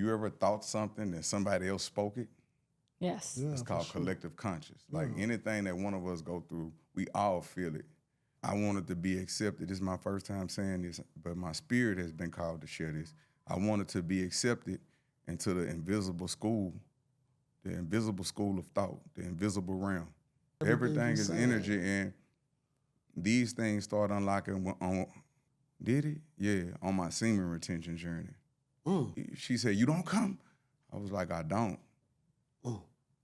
You ever thought something and somebody else spoke it? Yes. Yeah, It's called sure. collective conscious. Like anything that one of us go through, we all feel it. I wanted to be accepted. This is my first time saying this, but my spirit has been called to share this. I wanted to be accepted into the invisible school of thought, the invisible realm. Everything is energy, and these things start unlocking on, did it? Yeah, on my semen retention journey. She said, you don't come? I was like, I don't.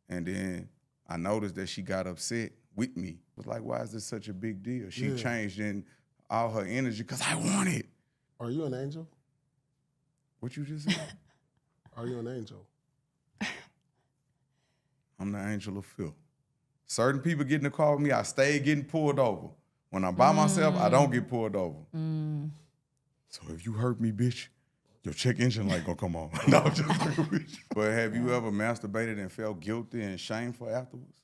And then I noticed that she got upset with me. I was like, why is this such a big deal? She changed in all her energy because I want it. Are you an angel? What you just said? Are you an angel? I'm the angel of filth. Certain people get in the car with me, I stay getting pulled over. When I'm by myself, I don't get pulled over. So if you hurt me, bitch, your check engine light gonna come on. No, I'm just kidding with you. But have you ever masturbated and felt guilty and shameful afterwards?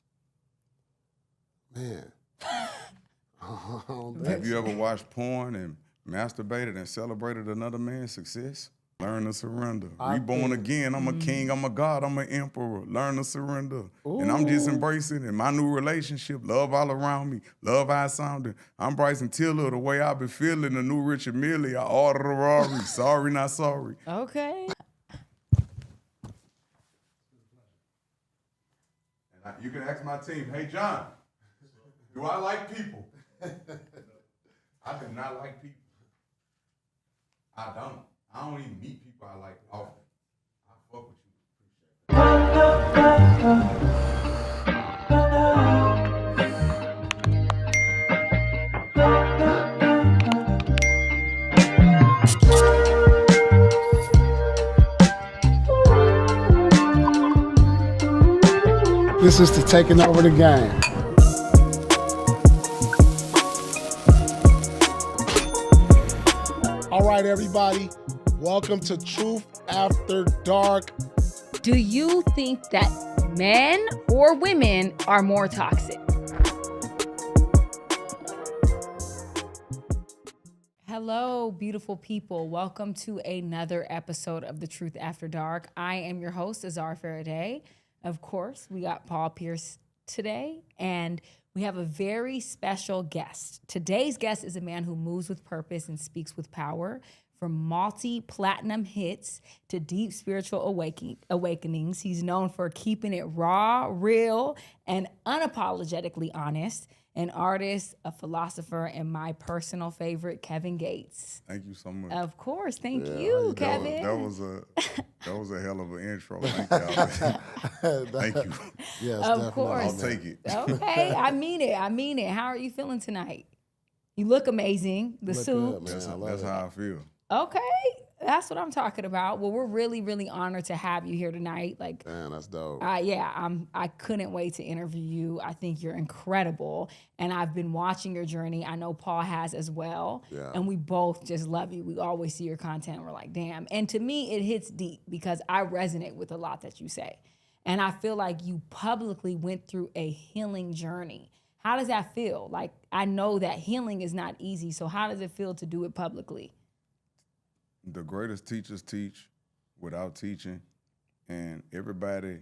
Man. Have you ever watched porn and masturbated and celebrated another man's success? Learn to surrender. Reborn again. I'm a king. I'm a god. I'm an emperor. Learn to surrender. And I'm just embracing in my new relationship. Love all around me. Love how it sounded. I'm Bryson Tiller. The way I've been feeling. The new Richard Milley. I ordered a Rari. Sorry, not sorry. Okay. And you can ask my team, hey, John, do I like people? I do not like people. I don't. I don't even meet people I like often. I fuck with you. This is the Taking Over the Game. All right, everybody. Welcome to Truth After Dark. Do you think that men or women are more toxic? Hello, beautiful people. Welcome to another episode of The Truth After Dark. I am your host, Azar Farideh. Of course, we got Paul Pierce today, and we have a very special guest. Today's guest is a man who moves with purpose and speaks with power. From multi-platinum hits to deep spiritual awakenings, he's known for keeping it raw, real, and unapologetically honest. An artist, a philosopher, and my personal favorite, Kevin Gates. Thank you so much. Of course, thank you, Kevin. That was a hell of an intro. Thank y'all. Thank you. Yes, of definitely. course. I'll take it. Okay, I mean it. How are you feeling tonight? You look amazing. The Look suit. good, man. That's how I feel. Okay, that's what I'm talking about. Well, we're really, really honored to have you here tonight. Like, Man, that's dope. I couldn't wait to interview you. I think you're incredible, and I've been watching your journey. I know Paul has as well, and we both just love you. We always see your content, and we're like, damn. And to me, it hits deep because I resonate with a lot that you say, and I feel like you publicly went through a healing journey. How does that feel? Like, I know that healing is not easy, so how does it feel to do it publicly? The greatest teachers teach without teaching, and everybody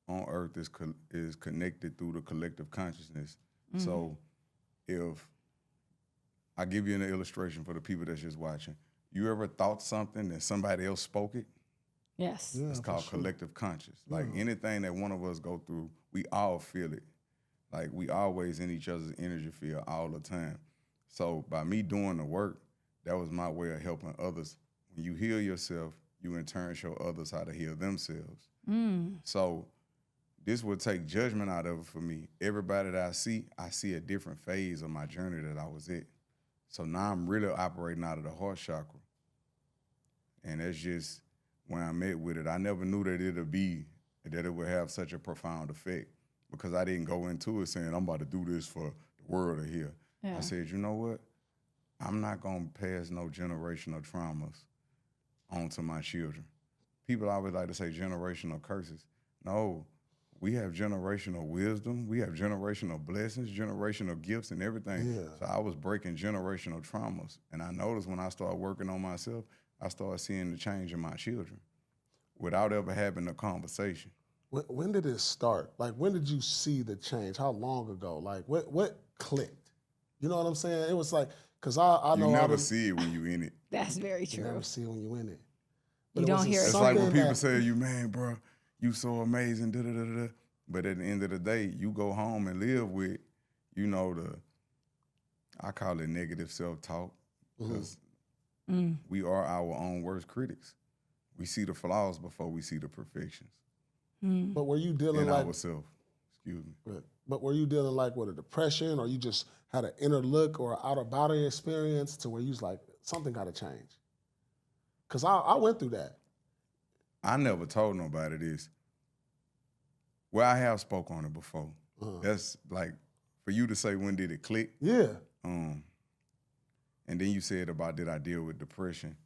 on earth is connected through the collective consciousness. So if I give you an illustration for the people that's just watching, you ever thought something and somebody else spoke it? Yes. Yeah, It's called collective conscious. Like anything that one of us go through, we all feel it. Like we always in each other's energy field all the time. So by me doing the work, that was my way of helping others. When you heal yourself, you in turn show others how to heal themselves. So this would take judgment out of it for me. Everybody that I see a different phase of my journey that I was at. So now I'm really operating out of the heart chakra. And that's just when I met with it. I never knew that it would have such a profound effect because I didn't go into it saying, I'm about to do this for the world to hear. Yeah. I said, you know what? I'm not going to pass no generational traumas onto my children. People always like to say generational curses. No, we have generational wisdom. We have generational blessings, generational gifts and everything. Yeah. So I was breaking generational traumas. And I noticed when I started working on myself, I started seeing the change in my children. without ever having a conversation. When did it start? Like, when did you see the change? How long ago? Like, what clicked? You know what I'm saying? It was like, because I know You I never was, see it when you in it. That's very you true. never see it when you in it. You don't hear it. It's like when something people that- say, "You man, bro, you so amazing." Da, da, da, da. But at the end of the day, you go home and live with, you know, I call it negative self-talk, because we are our own worst critics. We see the flaws before we see the perfections But were you dealing in like, ourselves. Excuse me. but were you dealing like with a depression, or you just had an inner look or out of body experience to where you was like, something got to change? Because I went through that. I never told nobody this. Well, I have spoke on it before. That's like, for you to say, when did it click? Yeah. And then you said about, did I deal with depression?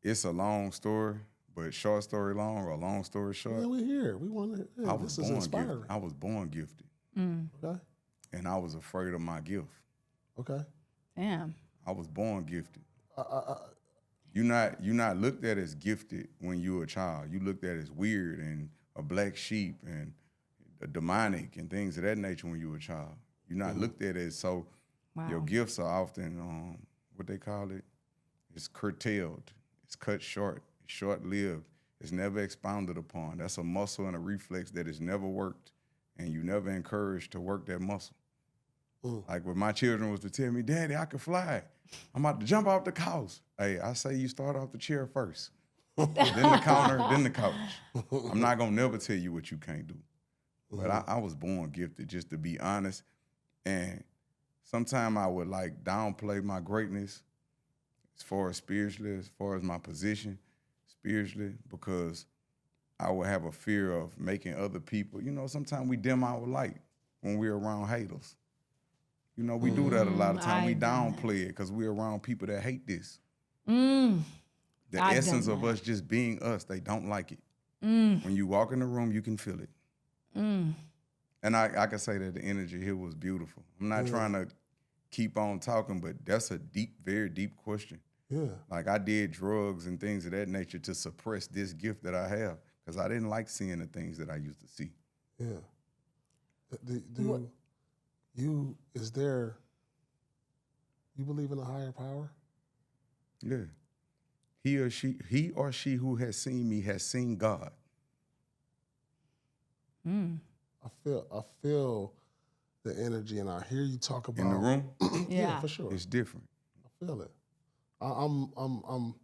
It's a long story, but short story long or long story short. Yeah, we here. We want to. Yeah, this is inspiring. Gifted. I was born gifted. Okay. And I was afraid of my gift. Okay. Damn. I was born gifted. You're not looked at as gifted when you're a child. You looked at as weird and a black sheep and a demonic and things of that nature when you were a child. You're not looked at as so. Wow. Your gifts are often what they call it. It's curtailed. It's cut short. It's short-lived. It's never expounded upon. That's a muscle and a reflex that is never worked, and you never encouraged to work that muscle. Like when my children was to tell me, "Daddy, I can fly. I'm about to jump off the couch." Hey, I say you start off the chair first, then the counter, then the couch. I'm not gonna never tell you what you can't do. But I was born gifted, just to be honest. And sometimes I would like downplay my greatness as far as spiritually, as far as my position spiritually, because I would have a fear of making other people, sometimes we dim our light when we're around haters. We do that a lot of time. We downplay it because we're around people that hate this. The essence of us just being us, they don't like it. When you walk in the room, you can feel it. And I can say that the energy here was beautiful. I'm not trying to keep on talking, but that's a deep, very deep question. Yeah. Like, I did drugs and things of that nature to suppress this gift that I have, because I didn't like seeing the things that I used to see. Yeah. You believe in a higher power? Yeah. He or she who has seen me has seen God. I feel the energy, and I hear you talk about In the room, yeah, for sure. it's different. I feel it. I'm on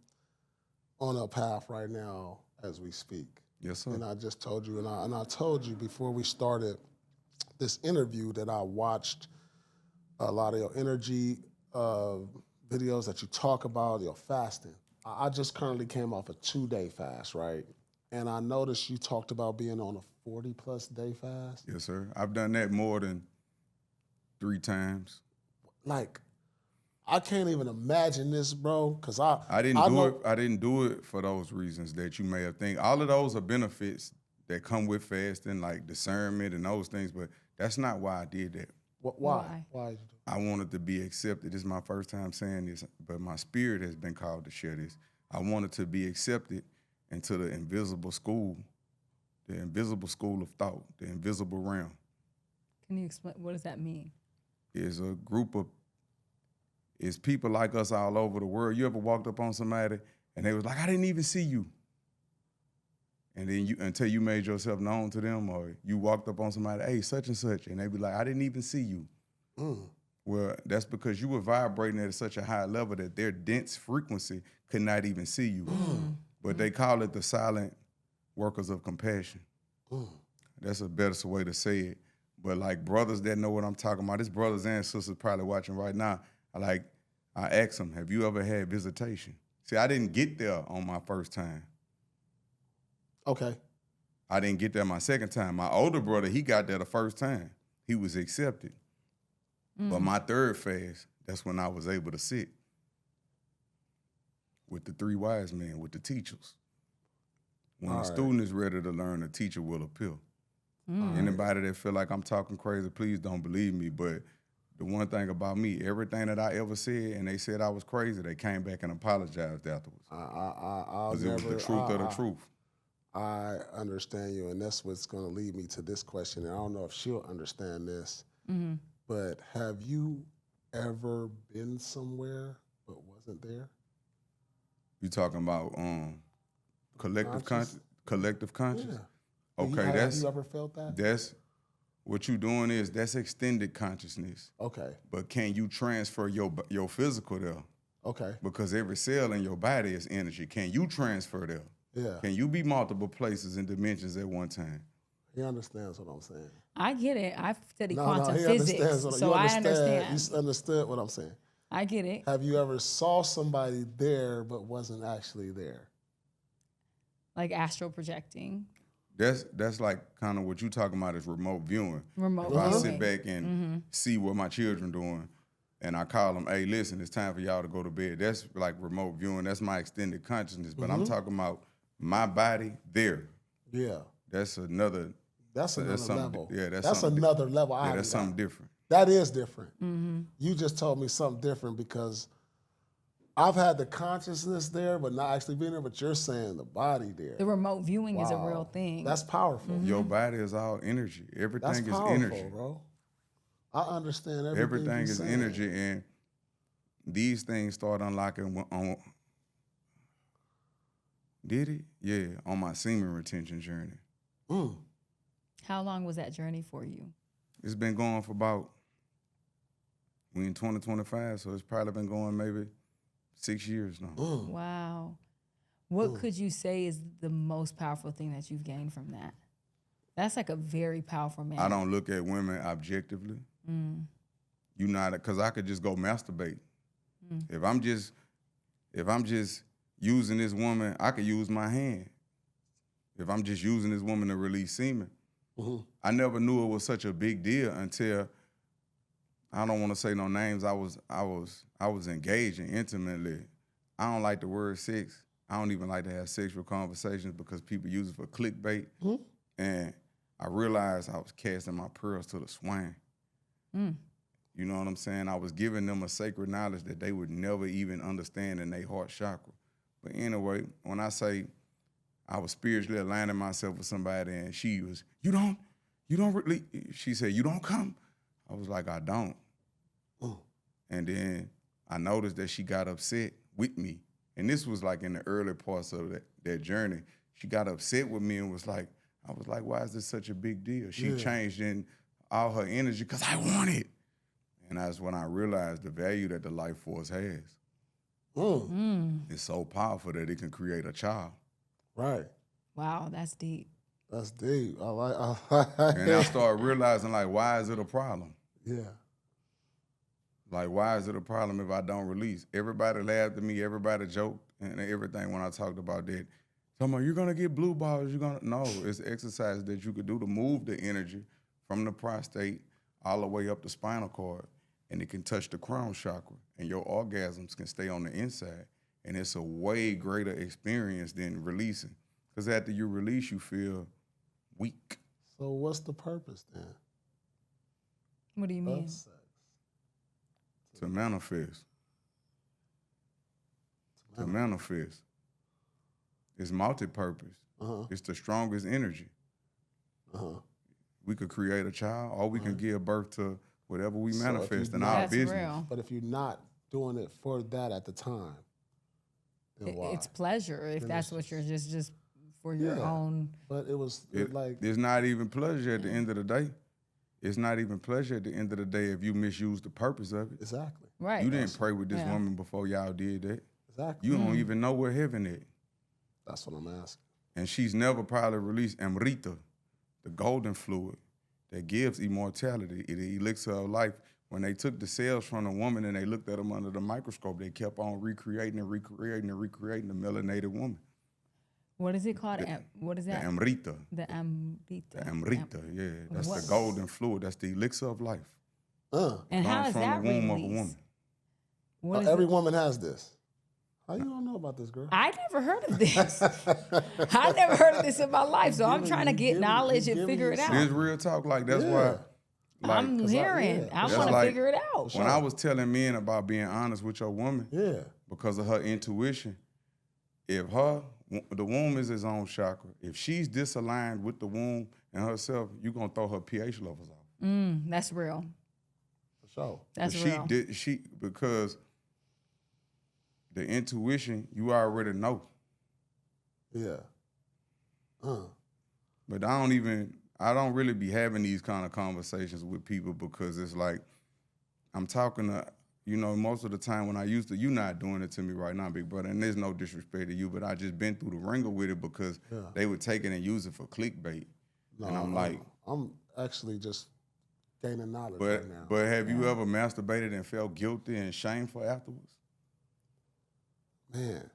a path right now as we speak. Yes, sir. And I just told you, and I told you before we started this interview that I watched a lot of your energy videos that you talk about, your fasting. I just currently came off a 2-day fast, right? And I noticed you talked about being on a 40+ day fast. Yes, sir. I've done that more than 3 times. Like, I can't even imagine this, bro, because I didn't do it for those reasons that you may have think. All of those are benefits that come with fasting, like discernment and those things, but that's not why I did that. Why? Why did you do it? I wanted to be accepted. This is my first time saying this, but my spirit has been called to share this. I wanted to be accepted into the invisible school of thought, the invisible realm. Can you explain, what does that mean? It's a group of, it's people like us all over the world. You ever walked up on somebody and they was like, "I didn't even see you." And then until you made yourself known to them, or you walked up on somebody, "Hey, such and such," and they be like, "I didn't even see you." Well, that's because you were vibrating at such a high level that their dense frequency could not even see you. But they call it the silent workers of compassion. That's a better way to say it. But like brothers that know what I'm talking about, this brothers and sisters probably watching right now, I ask them, "Have you ever had visitation?" See, I didn't get there on my first time. Okay. I didn't get there my second time. My older brother, he got there the first time. He was accepted. But my third fast, that's when I was able to sit with the 3 wise men, with the teachers. When the student is ready to learn, the teacher will appear. Anybody that feel like I'm talking crazy, please don't believe me. But the one thing about me, everything that I ever said and they said I was crazy, they came back and apologized afterwards. Because it was the truth of the truth. I understand you, and that's what's going to lead me to this question. And I don't know if she'll understand this, but have you ever been somewhere but wasn't there? You talking about collective conscious? Yeah. Okay, have you ever felt that? That's what you doing is that's extended consciousness. Okay. But can you transfer your physical there? Okay. Because every cell in your body is energy. Can you transfer there? Yeah. Can you be multiple places and dimensions at one time? He understands what I'm saying. I get it. I've studied No, quantum he physics, understands so I understand. You understood what I'm saying. I get it. Have you ever saw somebody there but wasn't actually there? Like astral projecting. That's like kind of what you talking about is remote viewing. Remote If I viewing. sit back and see what my children doing, and I call them, hey, listen, it's time for y'all to go to bed. That's like remote viewing. That's my extended consciousness. But I'm talking about my body there. Yeah. That's another. That's another level. Yeah, that's another level. Yeah, that's something different. That is different. You just told me something different because I've had the consciousness there, but not actually being there. But you're saying the body there. The remote viewing is a real thing. That's powerful. Your body is all energy. Everything That's is powerful, energy, bro. I understand everything. Everything is saying. energy, and these things start unlocking on. Did it? Yeah, on my semen retention journey. How long was that journey for you? It's been going for about, we in 2025, so it's probably been going maybe 6 years now. Wow. What could you say is the most powerful thing that you've gained from that? That's like a very powerful man. I don't look at women objectively. You not, because I could just go masturbate. If I'm just using this woman, I could use my hand. If I'm just using this woman to release semen, I never knew it was such a big deal until, I don't want to say no names. I was engaging intimately. I don't like the word sex. I don't even like to have sexual conversations because people use it for clickbait. And I realized I was casting my pearls to the swine. You know what I'm saying? I was giving them a sacred knowledge that they would never even understand in their heart chakra. But anyway, when I say I was spiritually aligning myself with somebody and she was, you don't really, she said, you don't come? I was like, I don't. And then I noticed that she got upset with me. And this was like in the early parts of that journey. She got upset with me and was like, I was like, why is this such a big deal? She changed in all her energy because I want it. And that's when I realized the value that the life force has. It's so powerful that it can create a child. Right. Wow, that's deep. That's deep. I like And I started realizing, like, why is it a problem? Yeah. Like, why is it a problem if I don't release? Everybody laughed at me, everybody joked, and everything when I talked about that. Talking about, you're going to get blue balls, No, it's exercise that you could do to move the energy from the prostate all the way up the spinal cord, and it can touch the crown chakra, and your orgasms can stay on the inside. And it's a way greater experience than releasing. Because after you release, you feel weak. So what's the purpose then? What do you mean? Of sex? To manifest. To manifest. It's multi-purpose. It's the strongest energy. We could create a child, or we can give birth to whatever we manifest in our business. Real. But if you're not doing it for that at the time, then why? It's pleasure if that's what you're just for your own. But it was like... It's not even pleasure at the end of the day. It's not even pleasure at the end of the day if you misuse the purpose of it. Exactly. Right. You didn't pray with this woman before y'all did that. Exactly. You don't even know where heaven is. That's what I'm asking. And she's never probably released Amrita, the golden fluid that gives immortality, the elixir of life. When they took the cells from the woman and they looked at them under the microscope, they kept on recreating the melanated woman. What is it called? What is that? The Amrita. The Amrita. The Amrita, yeah. That's the golden fluid. That's the elixir of life. And how is from that the womb released? of a woman. What is Every it? woman has this. How you don't know about this, girl? I never heard of this. I never heard of this in my life, so I'm trying to get knowledge and figure it out. It's real talk. Like, that's why I'm hearing. I want to figure it out. When I was telling men about being honest with your woman, because of her intuition, if the womb is his own chakra, if she's disaligned with the womb and herself, you're going to throw her pH levels off. That's real. For sure. That's real. Because the intuition, you already know. Yeah. But I don't really be having these kind of conversations with people because it's like I'm talking to, most of the time when I used to, you not doing it to me right now, big brother, and there's no disrespect to you, but I just been through the ringer with it because they would take it and use it for clickbait. No, and I'm like... I'm actually just gaining knowledge right now. But have you ever masturbated and felt guilty and shameful afterwards? Man.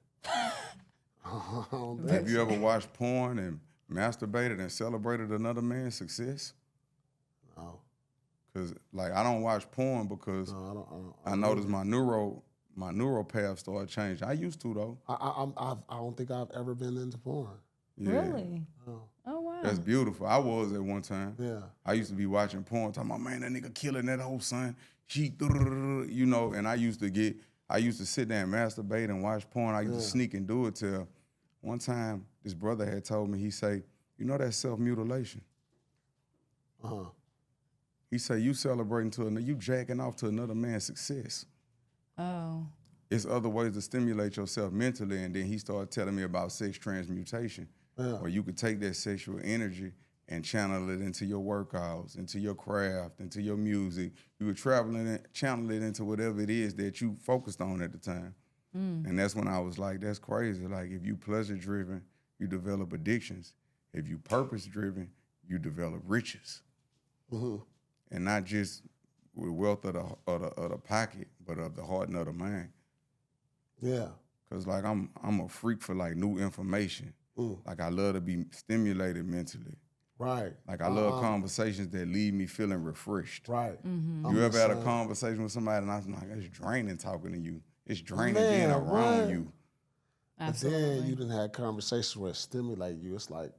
Have you ever watched porn and masturbated and celebrated another man's success? No. Because, I don't watch porn because I noticed my neural path started changing. I used to, though. I don't think I've ever been into porn. Yeah. Really? Oh, wow. That's beautiful. I was at one time. Yeah. I used to be watching porn, talking about, man, that nigga killing that whole son. And I used to sit there and masturbate and watch porn. I used to sneak and do it till one time this brother had told me, he say, that's self-mutilation. He say, you celebrating you jacking off to another man's success. Oh. It's other ways to stimulate yourself mentally, and then he started telling me about sex transmutation, where you could take that sexual energy and channel it into your workouts, into your craft, into your music. You would channel it into whatever it is that you focused on at the time. And that's when I was like, that's crazy. Like, if you pleasure-driven, you develop addictions. If you purpose-driven, you develop riches. And not just with wealth of the pocket, but of the heart and of the mind. Yeah. Because, I'm a freak for, new information. I love to be stimulated mentally. Right. I love conversations that leave me feeling refreshed. Right. You ever had a conversation with somebody and I was like, it's draining talking to you. It's draining being around you. Absolutely. But then you done had conversations where it stimulate you. It's like,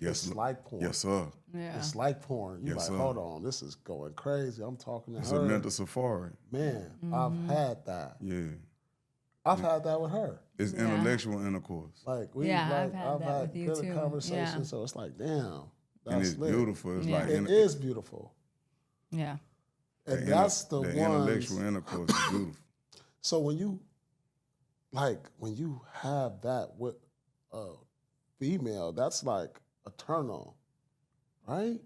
it's like porn. Yes, sir. Yeah. It's like porn. You're hold on, this is going crazy. I'm talking to her. It's a mental safari. Man, I've had that. Yeah. I've had that with her. It's intellectual intercourse. I've had that with you good too. conversations, so it's like, damn. That's and it's lit. beautiful. It's it is beautiful. Yeah. And that's the ones. Intellectual intercourse is beautiful. So when you have that with a female, that's like a turn on, right?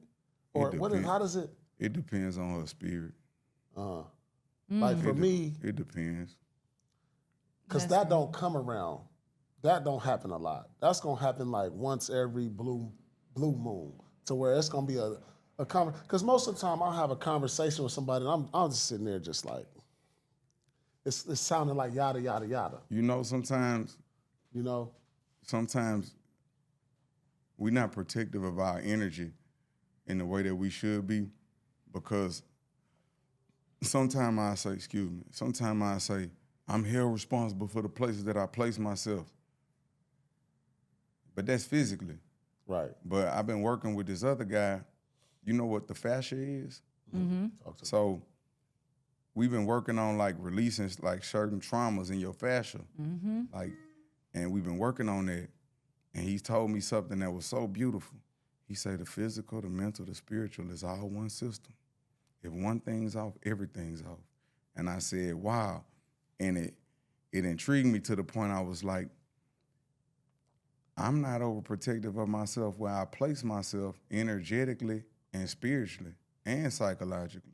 Or how does it? It depends on her spirit. Like for me, it depends. Because that don't come around. That don't happen a lot. That's gonna happen like once every blue moon, to where it's gonna be a because most of the time I'll have a conversation with somebody and I'm just sitting there just like, it's sounding like yada, yada, yada. Sometimes we're not protective of our energy in the way that we should be, because sometimes I say, I'm held responsible for the places that I place myself. But that's physically. Right. But I've been working with this other guy. You know what the fascia is? Mm-hmm. So we've been working on releasing certain traumas in your fascia. Mm-hmm. And we've been working on that. And he's told me something that was so beautiful. He said the physical, the mental, the spiritual is all one system. If one thing's off, everything's off. And I said, wow. And it intrigued me to the point I was like, I'm not overprotective of myself where I place myself energetically and spiritually and psychologically.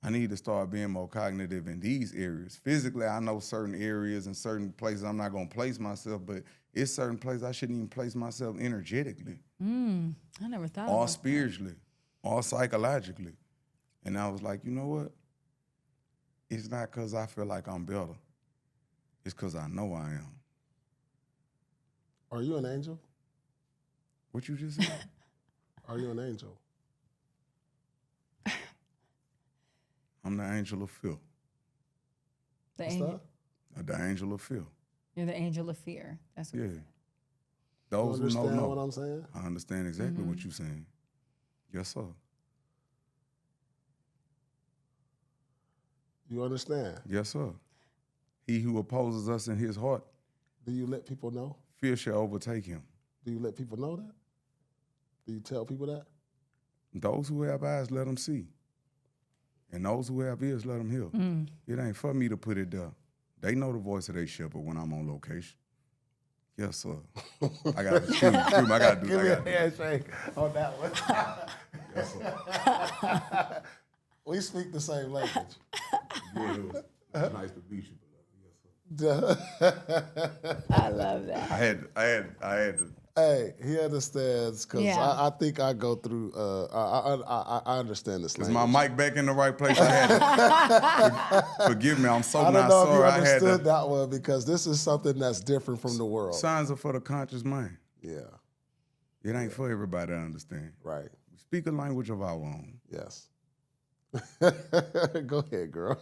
I need to start being more cognitive in these areas. Physically, I know certain areas and certain places I'm not going to place myself, but it's certain places I shouldn't even place myself energetically. I never thought or about spiritually, or psychologically. And I was like, you know what? It's not because I feel like I'm better. It's because I know I am. Are you an angel? What you just said? Are you an angel? I'm the angel of fear. The What's angel. that? The angel of fear. You're the angel of fear. That's what Yeah. you said. Those You who know, understand know. what I'm saying? I understand exactly what you're saying. Yes, sir. You understand? Yes, sir. He who opposes us in his heart, Do you let people know? fear shall overtake him. Do you let people know that? Do you tell people that? Those who have eyes, let them see. And those who have ears, let them hear. It ain't for me to put it there. They know the voice of their shepherd when I'm on location. Yes, sir. I got to excuse me. I got to do Give me a that. handshake on that one. Yes, sir. We speak the same language. Yeah, it was nice to meet you, Duh. I love that. I had to. Hey, he understands because Yeah. I think I go through. I understand this Is language. my mic back in the right place? I had to. Forgive me. I'm so I don't not know if you sorry. I had understood to. that one because this is something that's different from the world. Signs are for the conscious mind. Yeah, It ain't for everybody to understand. right. We speak a language of our own. Yes. Go ahead, girl.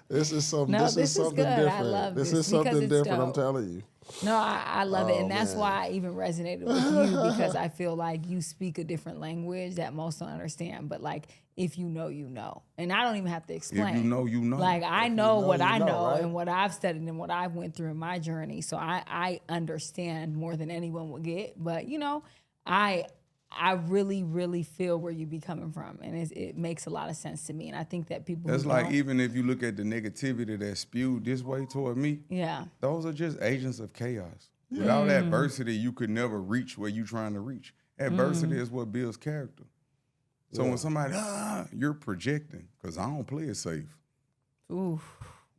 This is something. No, this is something good. different. I love this this is because something it's different. I'm dope. telling you. No, I love it. And that's man. why I even resonated with you because I feel like you speak a different language that most don't understand. But like, if you know, you know. And I don't even have to explain. If you know, you know. Like, I know what you I know, know right? and what I've studied and what I've went through in my journey. So I understand more than anyone will get. But, you know, I really, really feel where you be coming from. And it makes a lot of sense to me. And I think that people That's who like don't, even if you look at the negativity that's spewed this way toward me, yeah. those are just agents of chaos. Without adversity, you could never reach where you're trying to reach. Adversity is what builds character. So when somebody, you're projecting, because I don't play it safe. Ooh.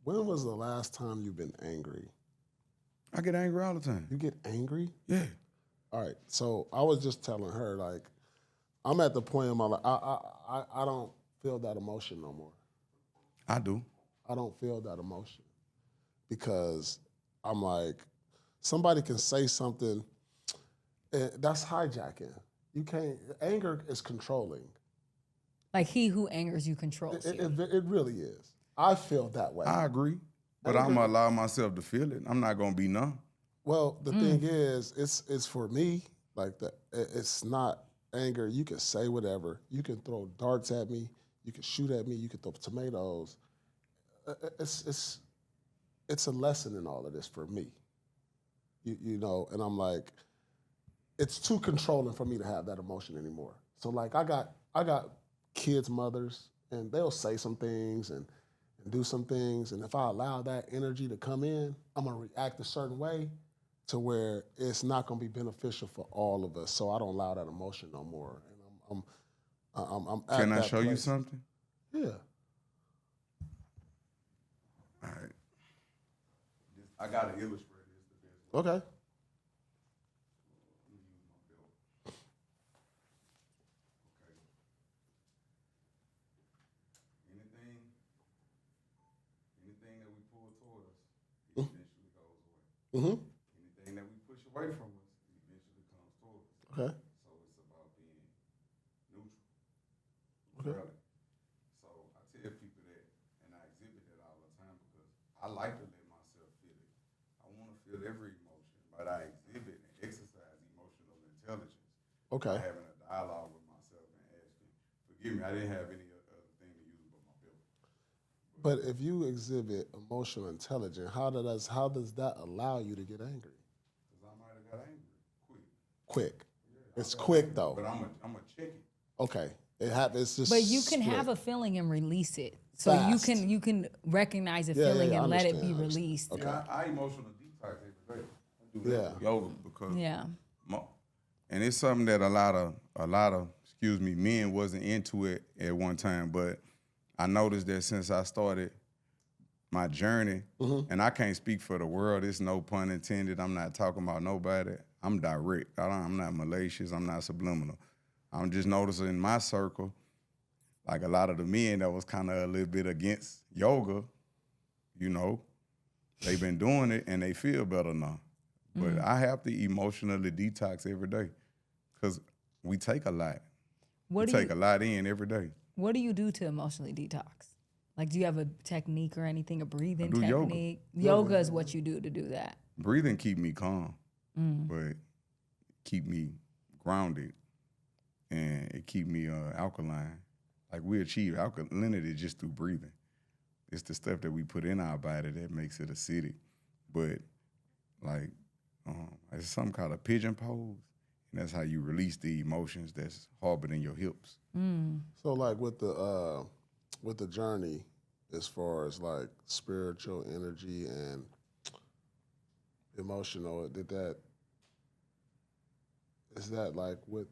When was the last time you've been angry? I get angry all the time. You get angry? Yeah. All right. So I was just telling her, like, I'm at the point in my life, I don't feel that emotion no more. I do. I don't feel that emotion because I'm like, somebody can say something, and that's hijacking. You can't, anger is controlling. Like he who angers you controls you. It really is. I feel that way. I agree. But I'm going to allow myself to feel it. I'm not going to be numb. Well, the thing is, it's for me, like that. It's not anger. You can say whatever. You can throw darts at me. You can shoot at me. You can throw tomatoes. It's a lesson in all of this for me. You know, and I'm like, it's too controlling for me to have that emotion anymore. So like, I got kids' mothers, and they'll say some things and do some things, and if I allow that energy to come in, I'm gonna react a certain way to where it's not gonna be beneficial for all of us. So I don't allow that emotion no more. And I'm at Can I that show you place. something? Yeah. All right. I got to illustrate this the best way. Okay. Anything that we pull toward us, it eventually goes away. Mm-hmm. Anything that we push away from us, it eventually comes toward us. Okay. So it's about being neutral. Okay. Really. So I tell people that, and I exhibit that all the time because I like to let myself feel it. I want to feel every emotion, but I exhibit and exercise emotional intelligence. Okay. By having a dialogue with myself and asking, forgive me, I didn't have any other thing to use but my belt. But if you exhibit emotional intelligence, how does that allow you to get angry? Because I might have got angry quick. Quick. Yeah, It's quick though. But I'm a check it. Okay. It happens. Just. But you can split. have a feeling and release it. So Fast. you can recognize a Yeah, feeling yeah, I and let it understand, be I understand. released. Okay. Yeah, I emotional detox every day. I do that Yeah. with yoga because Yeah. and it's something that a lot of men wasn't into it at one time, but I noticed that since I started my journey, and I can't speak for the world, it's no pun intended, I'm not talking about nobody, I'm direct, I'm not malicious, I'm not subliminal. I'm just noticing in my circle, like a lot of the men that was kind of a little bit against yoga, you know, they've been doing it and they feel better now. But I have to emotionally detox every day because we take a lot. We take a lot in every day. What do you do to emotionally detox? Like, do you have a technique or anything, a breathing do yoga. technique? Yoga is what you do to do that. Breathing keep me calm, but keep me grounded, and it keep me alkaline. Like we achieve alkalinity just through breathing. It's the stuff that we put in our body that makes it acidic. But like it's something called a pigeon pose, and that's how you release the emotions that's harbored in your hips. So like with the journey, as far as like spiritual energy and emotional, is that like with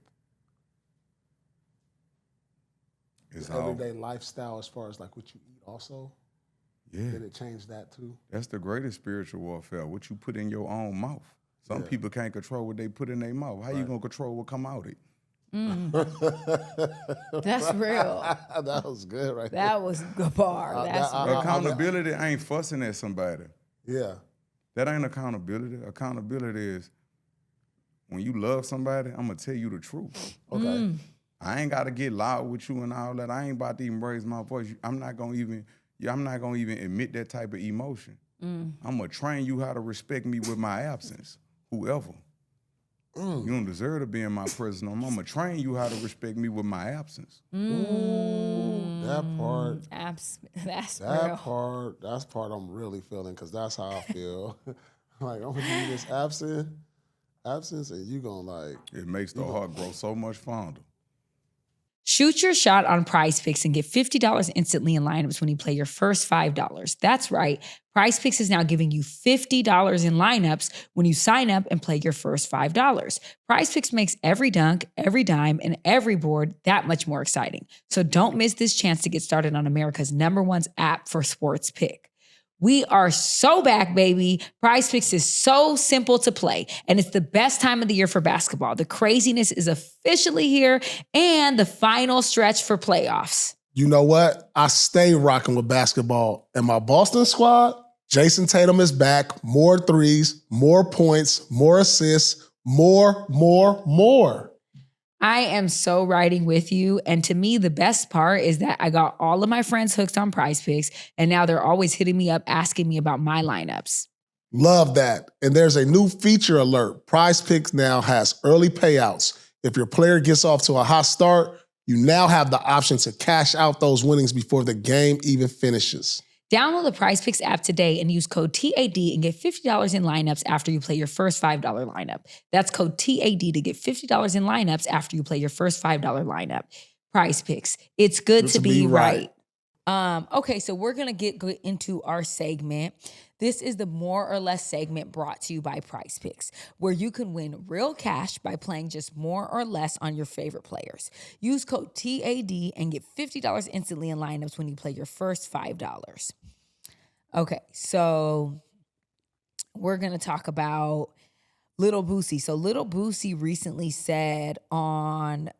It's the all, everyday lifestyle as far as like what you eat also? yeah. Did it change that too? That's the greatest spiritual warfare, what you put in your own mouth. Some people can't control what they put in their mouth. How you gonna control what come out it? That's real. That was good right there. That was a good bar. That's real. Accountability ain't fussing at somebody. Yeah. That ain't accountability. Accountability is when you love somebody, I'm gonna tell you the truth. Okay. I ain't gotta get loud with you and all that. I ain't about to even raise my voice. I'm not gonna even admit that type of emotion. I'm gonna train you how to respect me with my absence. Whoever. You don't deserve to be in my presence no more. I'm gonna train you how to respect me with my absence. Ooh, that part. That's That real. that's part I'm really feeling, because that's how I feel. Like, I'm gonna give you this absence, and you gonna like. It makes the heart grow so much fonder. Shoot your shot on PrizePicks and get $50 instantly in lineups when you play your first $5. That's right. PrizePicks is now giving you $50 in lineups when you sign up and play your first $5. PrizePicks makes every dunk, every dime, and every board that much more exciting. So don't miss this chance to get started on America's #1 app for sports pick. We are so back, baby. PrizePicks is so simple to play, and it's the best time of the year for basketball. The craziness is officially here, and the final stretch for playoffs. You know what? I stay rocking with basketball, and my Boston squad, Jason Tatum is back. More threes, more points, more assists, more. I am so riding with you. And to me, the best part is that I got all of my friends hooked on PrizePicks, and now they're always hitting me up asking me about my lineups. Love that. And there's a new feature alert. PrizePicks now has early payouts. If your player gets off to a hot start, you now have the option to cash out those winnings before the game even finishes. Download the PrizePicks app today and use code TAD and get $50 in lineups after you play your first $5 lineup. That's code TAD to get $50 in lineups after you play your first $5 lineup. PrizePicks. It's good to be right. Okay, so we're going to get into our segment. This is the More or Less segment brought to you by PrizePicks, where you can win real cash by playing just more or less on your favorite players. Use code TAD and get $50 instantly in lineups when you play your first $5. Okay, so we're going to talk about Little Boosie. So Little Boosie recently said on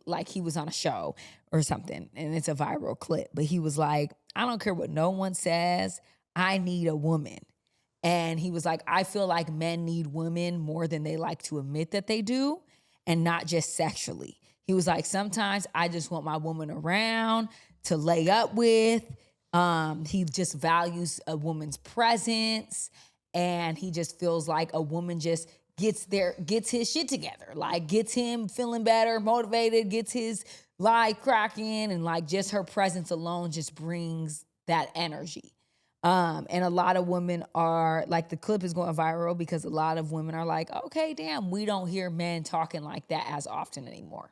like he was on a show or something, and it's a viral clip, but he was like, I don't care what no one says, I need a woman. And he was like, I feel like men need women more than they like to admit that they do, and not just sexually. He was like, sometimes I just want my woman around to lay up with. He just values a woman's presence, and he just feels like a woman just gets his shit together, like gets him feeling better, motivated, gets his life cracking, and like just her presence alone just brings that energy. And a lot of women are like, the clip is going viral because a lot of women are like, okay, damn, we don't hear men talking like that as often anymore.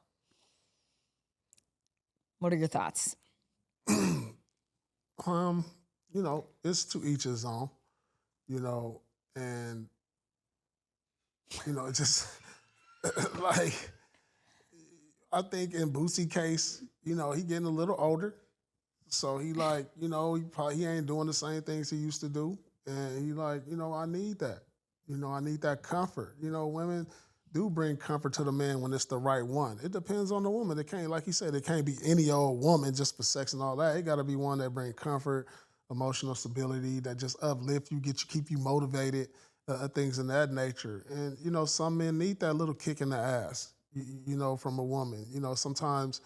What are your thoughts? It's to each his own, and it's just like, I think in Boosie case, he getting a little older. So he like, he ain't doing the same things he used to do. And he like, I need that. I need that comfort. Women do bring comfort to the man when it's the right one. It depends on the woman. It can't, like he said, it can't be any old woman just for sex and all that. It got to be one that bring comfort, emotional stability, that just uplift you, keep you motivated, things in that nature. And, some men need that little kick in the ass, from a woman. Sometimes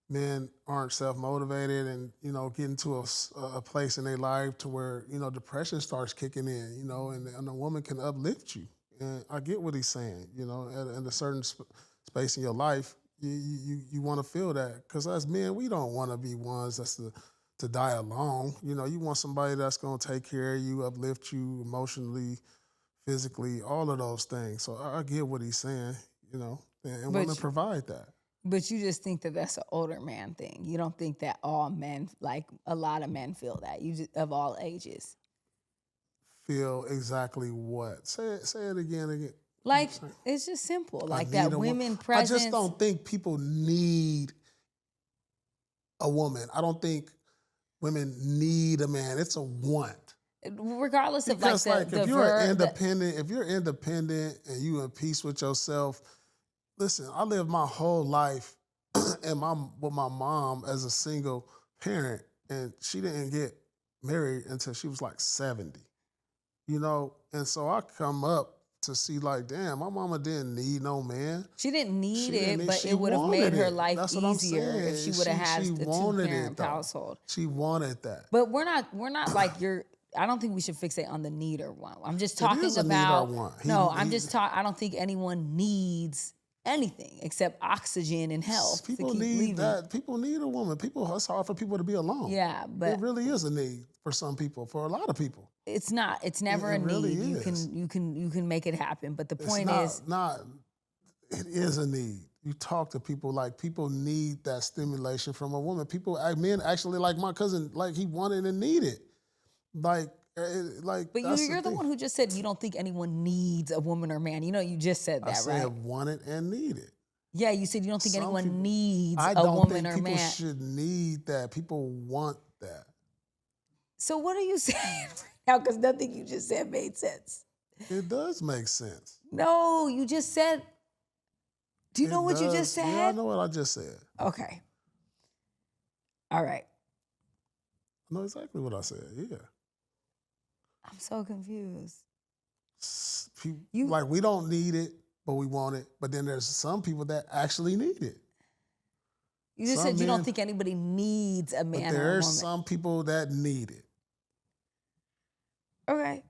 men aren't self-motivated and, get into a place in their life to where, depression starts kicking in, and a woman can uplift you. And I get what he's saying, in a certain space in your life, you want to feel that. Because as men, we don't want to be ones that's to die alone. You know, you want somebody that's going to take care of you, uplift you emotionally, physically, all of those things. So I get what he's saying, you know, and women provide that. But you just think that that's an older man thing. You don't think that all men, like a lot of men feel that, you just, of all ages. Feel exactly what? Say it again. Like, it's just simple. Like that women presence. I just don't think people need a woman. I don't think women need a man. It's a want. Regardless of because like the if you're independent and you in peace with yourself, listen, I lived my whole life with my mom as a single parent, and she didn't get married until she was like 70. You know, and so I come up to see like, damn, my mama didn't need no man. She didn't need it, but it would have made her life easier if she would have had a two-parent household. She wanted that. But we're not like I don't think we should fixate on the need or want. I'm just talking about. Need or want. I don't think anyone needs anything except oxygen and health. People need that. People need a woman. It's hard for people to be alone. Yeah, but it really is a need for some people. For a lot of people, it's not. It's never a really need. Is. You can make it happen. But the point is, it is a need. You talk to people, like people need that stimulation from a woman. Men actually, like my cousin, like he wanted and needed. But you're the one who just said you don't think anyone needs a woman or man. You know, you just said that, right? I said wanted and needed. Yeah, you said you don't think anyone needs a woman or man. I don't think people should need that. People want that. So what are you saying right now? Because nothing you just said made sense. It does make sense. No, you just said. Do you know what you just said? Yeah, I know what I just said. Okay. All right. I know exactly what I said. Yeah. I'm so confused. We don't need it, but we want it. But then there's some people that actually need it. You just said you don't think anybody needs a man or a woman. There's some people that need it. Okay.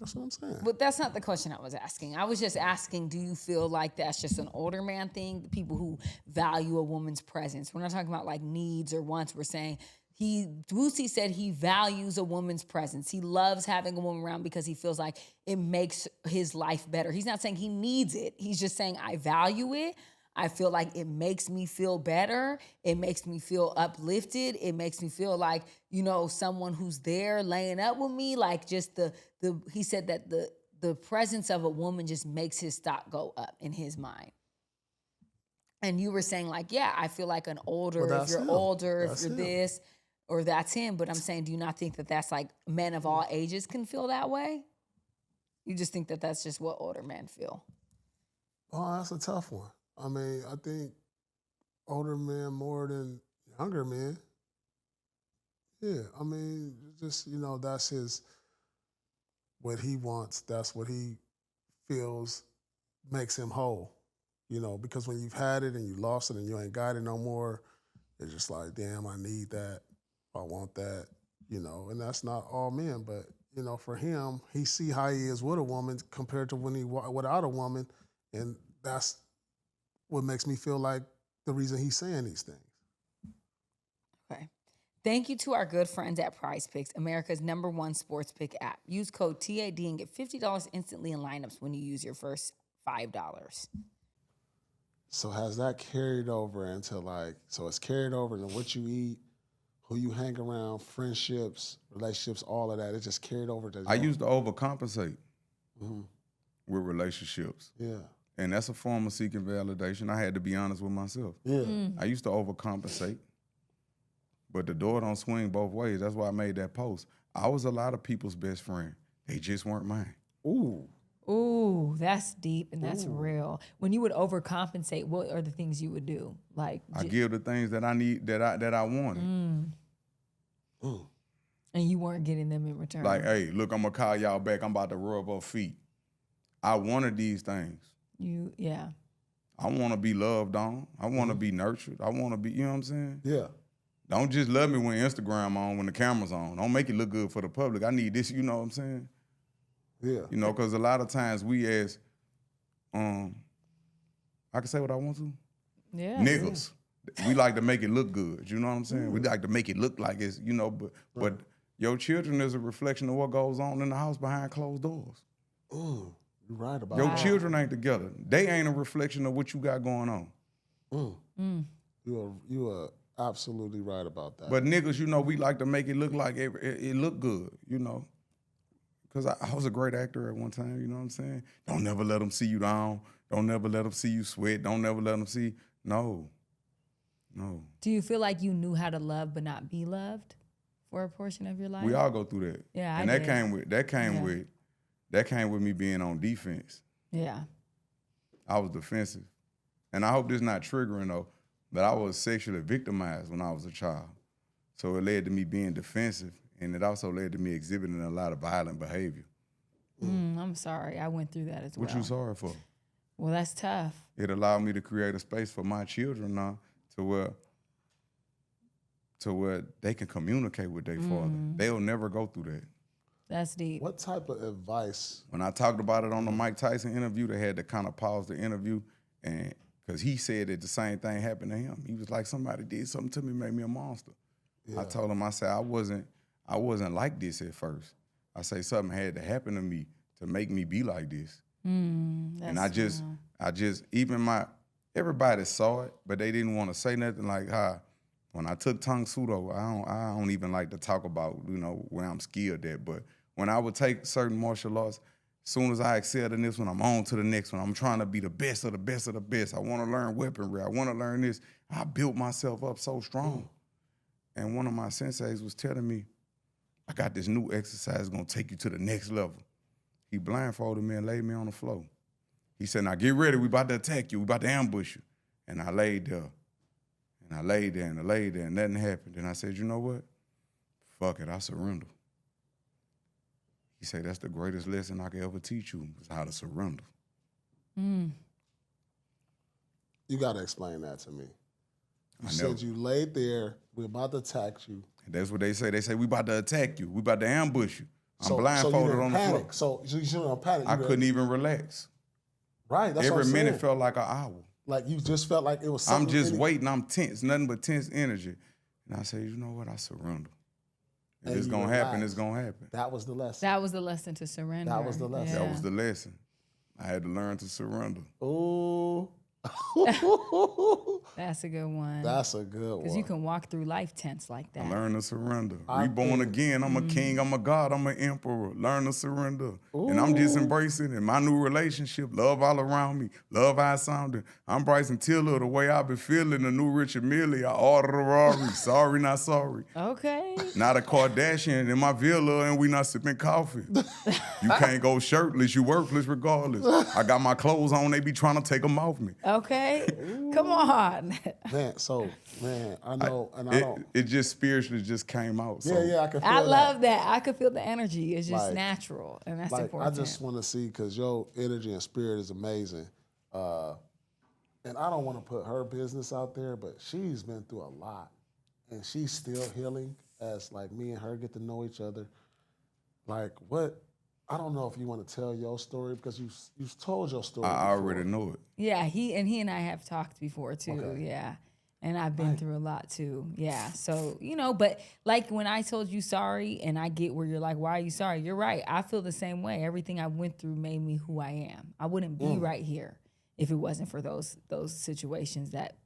That's what I'm saying. But that's not the question I was asking. I was just asking, do you feel like that's just an older man thing? The people who value a woman's presence. We're not talking about like needs or wants. We're saying Boosie said he values a woman's presence. He loves having a woman around because he feels like it makes his life better. He's not saying he needs it. He's just saying, I value it. I feel like it makes me feel better. It makes me feel uplifted. It makes me feel like, you know, someone who's there laying up with me. Like just he said that the presence of a woman just makes his stock go up in his mind. And you were saying like, yeah, I feel like if you're older, if you're this, or that's him. But I'm saying, do you not think that that's like men of all ages can feel that way? You just think that that's just what older men feel? Oh, that's a tough one. I mean, I think older men more than younger men. Yeah, I mean, just, you know, that's what he wants. That's what he feels makes him whole. You know, because when you've had it and you lost it and you ain't got it no more, it's just like, damn, I need that. I want that, you know. And that's not all men, but, you know, for him, he see how he is with a woman compared to when he without a woman, and that's what makes me feel like the reason he's saying these things. Okay. Thank you to our good friends at PrizePicks, America's #1 sports pick app. Use code TAD and get $50 instantly in lineups when you use your first $5. So has that carried over into it's carried over to what you eat, who you hang around, friendships, relationships, all of that. It just carried over to. I used to overcompensate with relationships. Yeah. And that's a form of seeking validation. I had to be honest with myself. Yeah. I used to overcompensate, but the door don't swing both ways. That's why I made that post. I was a lot of people's best friend. They just weren't mine. Ooh, that's deep and that's real. When you would overcompensate, what are the things you would do? Like I give the things that I need, that I wanted. And you weren't getting them in return. Like, hey, look, I'm gonna call y'all back. I'm about to rub her feet. I wanted these things. I want to be loved on. I want to be nurtured. I want to be, you know what I'm saying? Yeah. Don't just love me when Instagram on, when the camera's on. Don't make it look good for the public. I need this, you know what I'm saying? Yeah. You know, because a lot of times we as, I can say what I want to? Yeah. Niggas. We like to make it look good. You know what I'm saying? We like to make it look like it's, but your children is a reflection of what goes on in the house behind closed doors. You're right about Your that. children ain't together. They ain't a reflection of what you got going on. You are absolutely right about that. But niggas, we like to make it look like it look good, Because I was a great actor at one time, you know what I'm saying? Don't never let them see you down. Don't never let them see you sweat. Don't never let them see. No. Do you feel like you knew how to love but not be loved for a portion of your life? We all go through that. Yeah, and I that did. came with me being on defense. Yeah. I was defensive. And I hope this not triggering though, but I was sexually victimized when I was a child. So it led to me being defensive, and it also led to me exhibiting a lot of violent behavior. I'm sorry. I went through that as well. What you sorry for? Well, that's tough. It allowed me to create a space for my children now to where they can communicate with their father. They'll never go through that. That's deep. What type of advice? When I talked about it on the Mike Tyson interview, they had to kind of pause the interview, and because he said that the same thing happened to him. He was like, somebody did something to me, made me a monster. Yeah. I told him, I said, I wasn't like this at first. I say something had to happen to me to make me be like this. And I just everybody saw it, but they didn't want to say nothing like, when I took Tang Sudo, I don't even like to talk about, where I'm skilled at, but when I would take certain martial arts, as soon as I excelled in this one, I'm on to the next one. I'm trying to be the best of the best of the best. I want to learn weaponry. I want to learn this. I built myself up so strong. And one of my senseis was telling me, I got this new exercise going to take you to the next level. He blindfolded me and laid me on the floor. He said, now get ready. We about to attack you. We about to ambush you. And I laid there. And I laid there and I laid there and nothing happened. And I said, you know what? Fuck it, I surrender. He said, that's the greatest lesson I could ever teach you, is how to surrender. You got to explain that to me. You said you laid there, we're about to attack you. That's what they say. They say, we about to attack you. We about to ambush you. I'm blindfolded on the floor. So you didn't panic. I couldn't even relax. Right, that's what I'm Every saying. minute felt like an hour. Like you just felt like it was something. I'm just waiting. I'm tense, nothing but tense energy. And I say, you know what? I surrender. If it's going to happen, it's going to happen. That was the lesson. That was the lesson, to surrender. That was the lesson. That was the lesson. I had to learn to surrender. Ooh. That's a good one. That's a good one. Because you can walk through life tense like that. I learn to surrender. Reborn again. I'm a king. I'm a god. I'm an emperor. Learn to surrender. Ooh. And I'm just embracing it. My new relationship, love all around me, love how it sounded. I'm Bryson Tiller, the way I been feeling, the new Richard Mille. I ordered a Rari. Sorry, not sorry. Okay. Not a Kardashian in my villa and we not sipping coffee. You can't go shirtless. You worthless regardless. I got my clothes on. They be trying to take them off me. Okay. Come on. Man, I know, It just spiritually just came out. So. Yeah, I can feel I love that. I could feel the energy. It's just Like- natural, and that's like, important. I just want to see, because your energy and spirit is amazing. And I don't want to put her business out there, but she's been through a lot. And she's still healing as like me and her get to know each other. Like what? I don't know if you want to tell your story, because you've told your story I before. already know it. Yeah, he and I have talked before too. Okay. Yeah. And I've been through a lot too. Yeah. So, but like when I told you sorry, and I get where you're like, why are you sorry? You're right. I feel the same way. Everything I went through made me who I am. I wouldn't be right here if it wasn't for those situations that,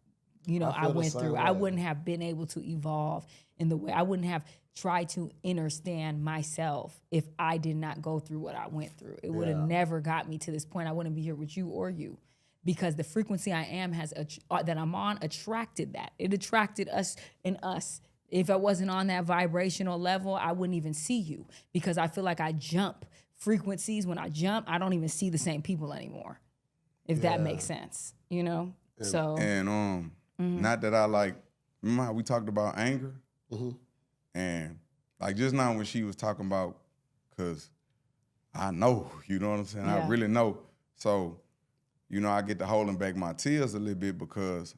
I went through. I wouldn't have been able to evolve in the way. I wouldn't have tried to understand myself if I did not go through what I went through. It would have never got me to this point. I wouldn't be here with you or you. Because the frequency I am that I'm on attracted that. It attracted us and us. If I wasn't on that vibrational level, I wouldn't even see you, because I feel like I jump frequencies. When I jump, I don't even see the same people anymore, if that makes sense, So And not that I remember how we talked about anger? Mm-hmm. And like just now when she was talking about, because I know, you know what I'm saying? Yeah. I really know. So, I get to holding back my tears a little bit because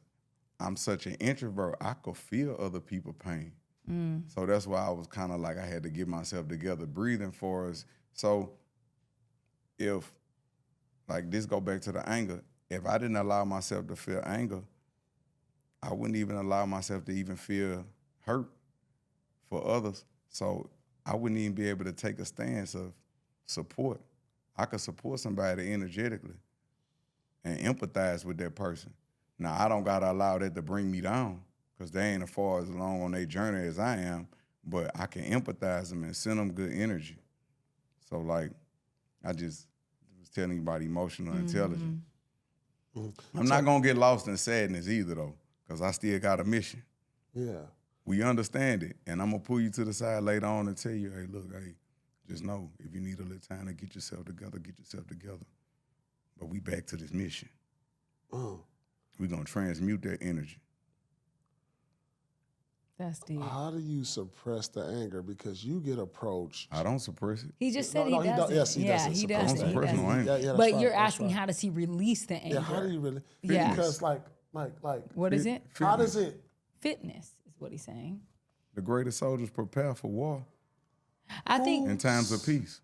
I'm such an introvert. I could feel other people's pain. So that's why I was kind of like I had to get myself together, breathing for us. So if this go back to the anger, if I didn't allow myself to feel anger, I wouldn't even allow myself to even feel hurt for others. So I wouldn't even be able to take a stance of support. I could support somebody energetically and empathize with that person. Now, I don't got to allow that to bring me down because they ain't as far as along on their journey as I am, but I can empathize them and send them good energy. So, like, I just was telling you about emotional intelligence. I'm not going to get lost in sadness either, though, because I still got a mission. Yeah. We understand it, and I'm going to pull you to the side later on and tell you, hey, look, hey, just know if you need a little time to get yourself together, get yourself together. But we back to this mission. We're going to transmute that energy. That's deep. How do you suppress the anger? Because you get approached. I don't suppress it. He just said he does. Yes, he does. He I does. don't suppress no anger. Yeah, But right, you're that's asking right. how does he release the anger? Yeah, how do you really? Yeah. Because like, What is it? how does it? Fitness is what he's saying. The greatest soldiers prepare for war I think. in times of peace.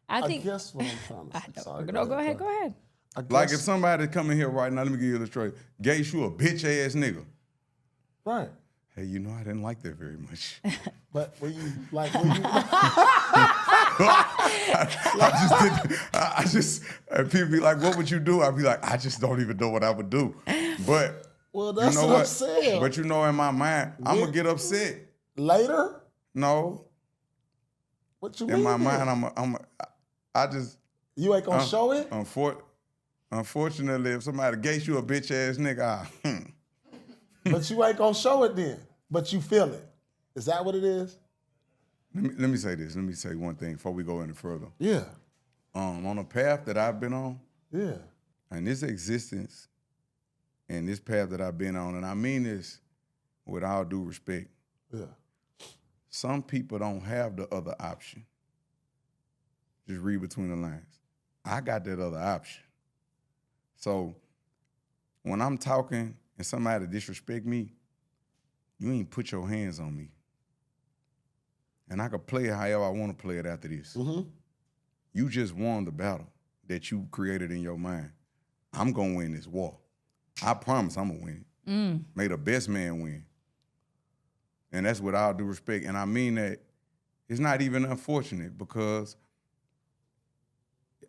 I I think. guess what I'm trying to say. Sorry, No, go ahead. Go ahead. I guess, Like if somebody come in here right now, let me give you an illustration. Gage, you a bitch ass nigga. right. Hey, you know I didn't like that very much. But when you like, I just and people be like, what would you do? I'd be like, I just don't even know what I would do. But well, that's you know what I'm saying. But you know, in my mind, I'm gonna get upset. Later, No, what you in mean? my then? mind, I just You ain't gonna show it. Unfortunately, if somebody gave you a bitch ass nigga, But you ain't gonna show it then. But you feel it. Is that what it is? let me say this. Let me say one thing before we go any further. Yeah. On the path that I've been on, Yeah. and this existence, and this path that I've been on, and I mean this with all due respect, Yeah. some people don't have the other option. Just read between the lines. I got that other option. So when I'm talking and somebody disrespect me, you ain't put your hands on me. And I could play it however I want to play it after this. Mm-hmm. You just won the battle that you created in your mind. I'm going to win this war. I promise I'm going to win. May the best man win. And that's with all due respect. And I mean that it's not even unfortunate because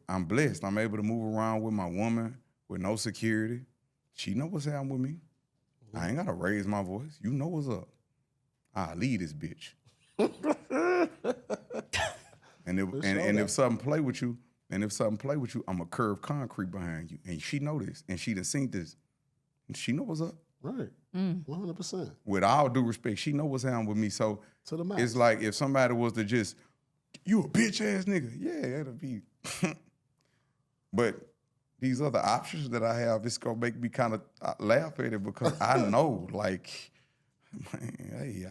I'm blessed. I'm able to move around with my woman with no security. She know what's happening with me. I ain't got to raise my voice. You know what's up. I lead this bitch. and if something play with you, I'ma curve concrete behind you. And she know this, and she done seen this. And she know what's up. Right. 100%. With all due respect, she know what's happening with me. So To the max. it's like if somebody was to just, you a bitch ass nigga. Yeah, it'll be. But these other options that I have, it's gonna make me kind of laugh at it because I know, like, man, hey,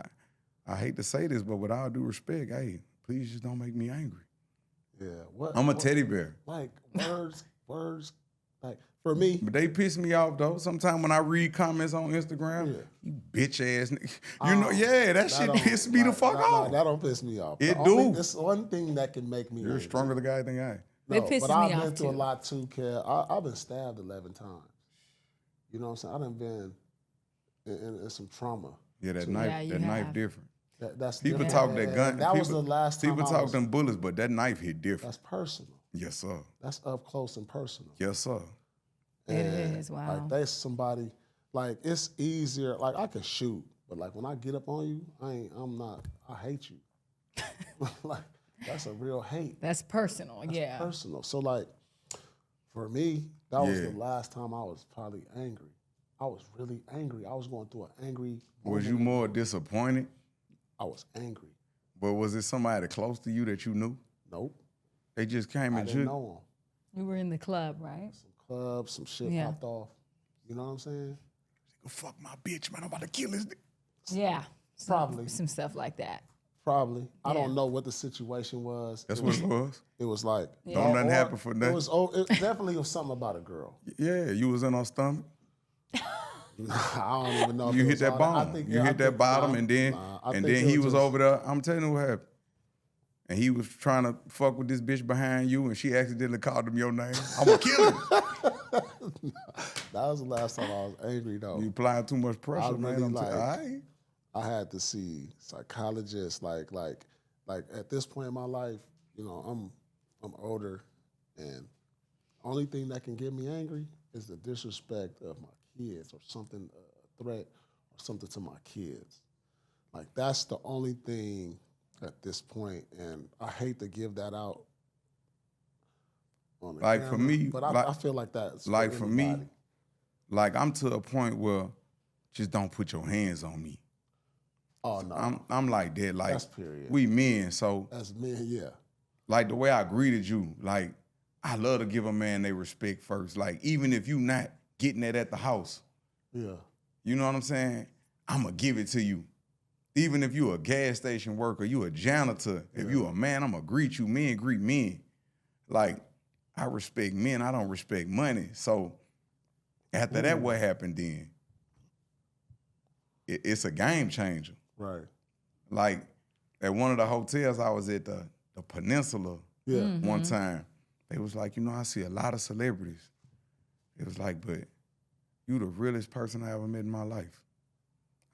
I hate to say this, but with all due respect, hey, please just don't make me angry. Yeah. What? I'm a teddy bear. Like words. Like for me. But they piss me off though. Sometimes when I read comments on Instagram, you bitch ass nigga. You know, that shit piss me the fuck off. That don't piss me off. It It's one thing that can make me. You're a stronger the guy than I am. It pisses but I've me off, been through a too. lot too, Kel. I've been stabbed 11 times. You know what I'm saying? I done been in some trauma. Yeah, that too. knife, Yeah, you that knife have. different. That's People different. talk that gun. That people, was the last time People I talk was, them bullets, but that knife hit different. That's personal. Yes, sir. That's up close and personal. Yes, sir. It is, wow. Like there's somebody, like it's easier. Like I can shoot, but like when I get up on you, I hate you. Like that's a real hate. That's personal. That's personal. So like for me, that was the last time I was probably angry. I was really angry. I was going through an angry moment. Was you more disappointed? I was angry. But was it somebody close to you that you knew? Nope. They just came I and didn't know We were in the club, right? them. Clubs, some shit popped off. You know what I'm saying? Fuck my bitch, man. I'm about to kill this nigga. Yeah. Probably. Some stuff like that. Probably. I don't know what the situation was. That's what it was. It was like Don't nothing happen for nothing. It definitely was something about a girl. Yeah, you was in our stomach. I don't even know. If You it hit was that all bottom. You hit that bottom, and then he was over there. I'm telling you what happened. And he was trying to fuck with this bitch behind you, and she accidentally called him your name. I'm gonna kill him. That was the last time I was angry, though. You applying too much pressure, I man. really I I had to see psychologists. Like at this point in my life, you know, I'm older, and only thing that can get me angry is the disrespect of my kids or something, a threat or something to my kids. Like that's the only thing at this point, and I hate to give that out on the Like camera, for me, but I feel like that's like for for me, anybody. like I'm to a point where just don't put your hands on me. Oh no, I'm like that. Like that's period. we men, so As men, yeah. like the way I greeted you, like I love to give a man their respect first. Like even if you not getting that at the house, Yeah. you know what I'm saying? I'ma give it to you. Even if you a gas station worker, you a janitor, if you a man, I'ma greet you. Men greet men. Like I respect men, I don't respect money. So after that, what happened then? It's a game changer. Right. Like at one of the hotels I was at, the Peninsula, Yeah. one time, they was like, you know, I see a lot of celebrities. It was like, but you the realest person I ever met in my life.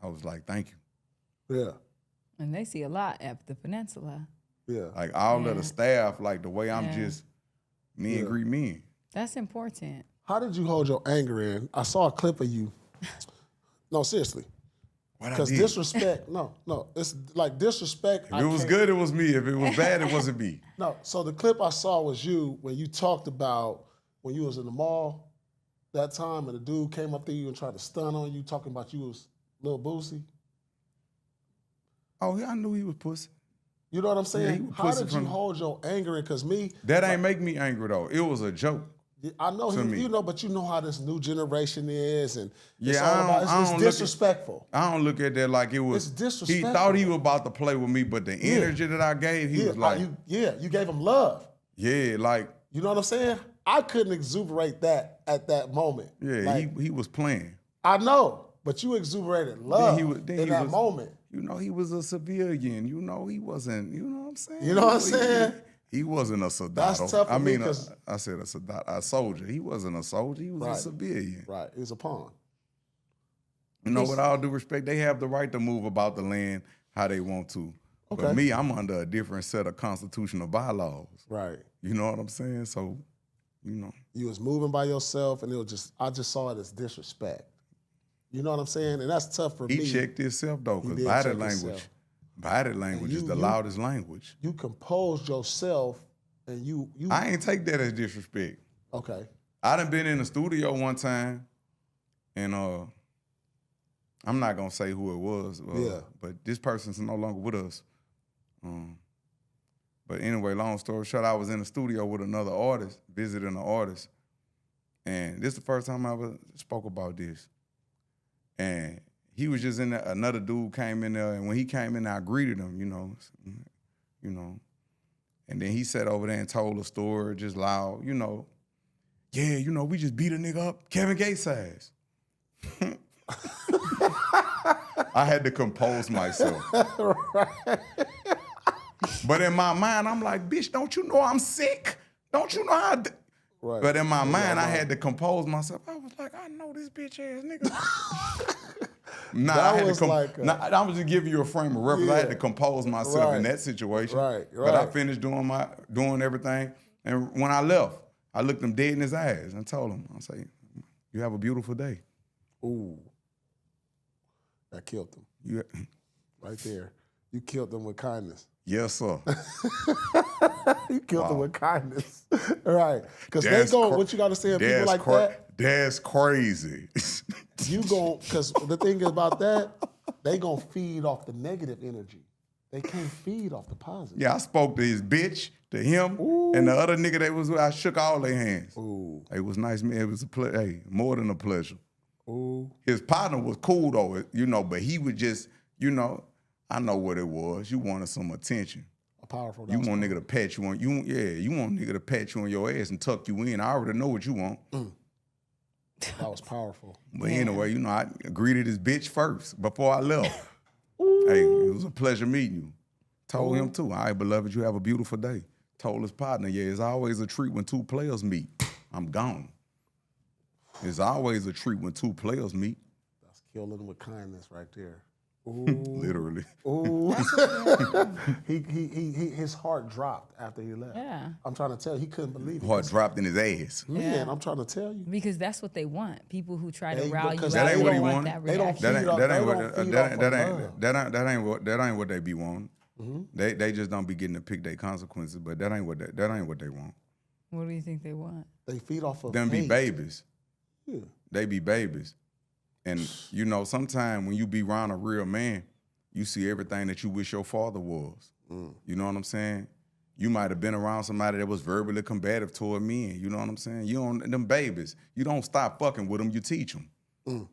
I was like, thank you. Yeah. And they see a lot at the Peninsula. Yeah. Like all of the staff, like the way I'm just men greet men. That's important. How did you hold your anger in? I saw a clip of you. No, seriously. Because disrespect, no, it's like disrespect. If it was good, it was me. If it was bad, it wasn't me. No, so the clip I saw was you when you talked about when you was in the mall that time and the dude came up to you and tried to stun on you, talking about you was Lil Boosie. Oh, yeah, I knew he was pussy. You know what I'm Yeah, saying? he was How pussy did you from- hold your anger in? Because me, That ain't make me angry, though. It was a joke. I know to me. you know, but you know how this new generation is, and it's Yeah, all about it's look at- disrespectful. I don't look at that like it was. It's disrespectful. He thought he was about to play with me, but the energy that I gave, he was like, you gave him love. yeah, like, You know what I'm saying? I couldn't exuberate that at that moment. yeah, Like, he was playing. I know, but you exuberated love in that moment. You know, he was a civilian. You know, he wasn't, you know what I'm saying? You know what I'm saying? He wasn't a soldato. That's tough for I me mean, 'cause- I said a soldier. He wasn't a soldier. He was Right. a civilian. Right, it was a pawn. You know, with all due respect, they have the right to move about the land how they want to. Okay. But me, I'm under a different set of constitutional bylaws. Right. You know what I'm saying? So, you know. You was moving by yourself, and I just saw it as disrespect. You know what I'm saying? And that's tough for me. He checked himself, though, He because did body check language, himself. body language is the loudest language. You composed yourself, and you. I ain't take that as disrespect. Okay. I done been in the studio one time, and I'm not gonna say who it was, but this person's no longer with us. But anyway, long story short, I was in the studio with another artist, visiting an artist, and this is the first time I ever spoke about this. And he was just in there, another dude came in there, and when he came in there, I greeted him, you know. And then he sat over there and told a story just loud, you know. Yeah, you know, we just beat a nigga up, Kevin Gates size. I had to compose myself. But in my mind, I'm like, bitch, don't you know I'm sick? Don't you know how? Right. But in my mind, I had to compose myself. I was like, I know this bitch ass nigga. I was just giving you a frame of reference. I had to compose myself in that situation. Right. But I finished doing everything, and when I left, I looked him dead in his eyes and told him, I say, you have a beautiful day. Ooh. That killed him. Right there. You killed them with kindness. Yes, sir. You killed them with kindness. Right. Because they go, what you got to say to people like that? That's crazy. Because the thing about that, they going to feed off the negative energy. They can't feed off the positive. Yeah, I spoke to his bitch, to him, and the other nigga that was with, I shook all their hands. Ooh. It was nice, man. It was a pleasure. Hey, more than a pleasure. Ooh. His partner was cool though, you know, but he would just, you know, I know what it was. You wanted some attention. Powerful. You want nigga to pat you on you want nigga to pat you on your ass and tuck you in. I already know what you want. That was powerful. But anyway, you know, I greeted his bitch first before I left. Hey, it was a pleasure meeting you. Told him too. All right, beloved, you have a beautiful day. Told his partner, yeah, it's always a treat when two players meet. I'm gone. It's always a treat when two players meet. That's killing with kindness right there. Ooh. Literally. Ooh. His heart dropped after he left. Yeah. I'm trying to tell you, he couldn't believe it. Heart dropped in his ass. Man, I'm trying to tell you. Because that's what they want. People who try to They- rile you because out, that ain't they what he don't want wanted. that They don't reaction. feed off- That they ain't don't what feed off of love. that ain't what they be wanting. They just don't be getting to pick their consequences, but that ain't what they want. What do you think they want? They feed off of Them be hate. babies. Yeah. They be babies. And you know, sometimes when you be around a real man, you see everything that you wish your father was. You know what I'm saying? You might have been around somebody that was verbally combative toward men. You know what I'm saying? You don't, them babies, you don't stop fucking with them, you teach them. You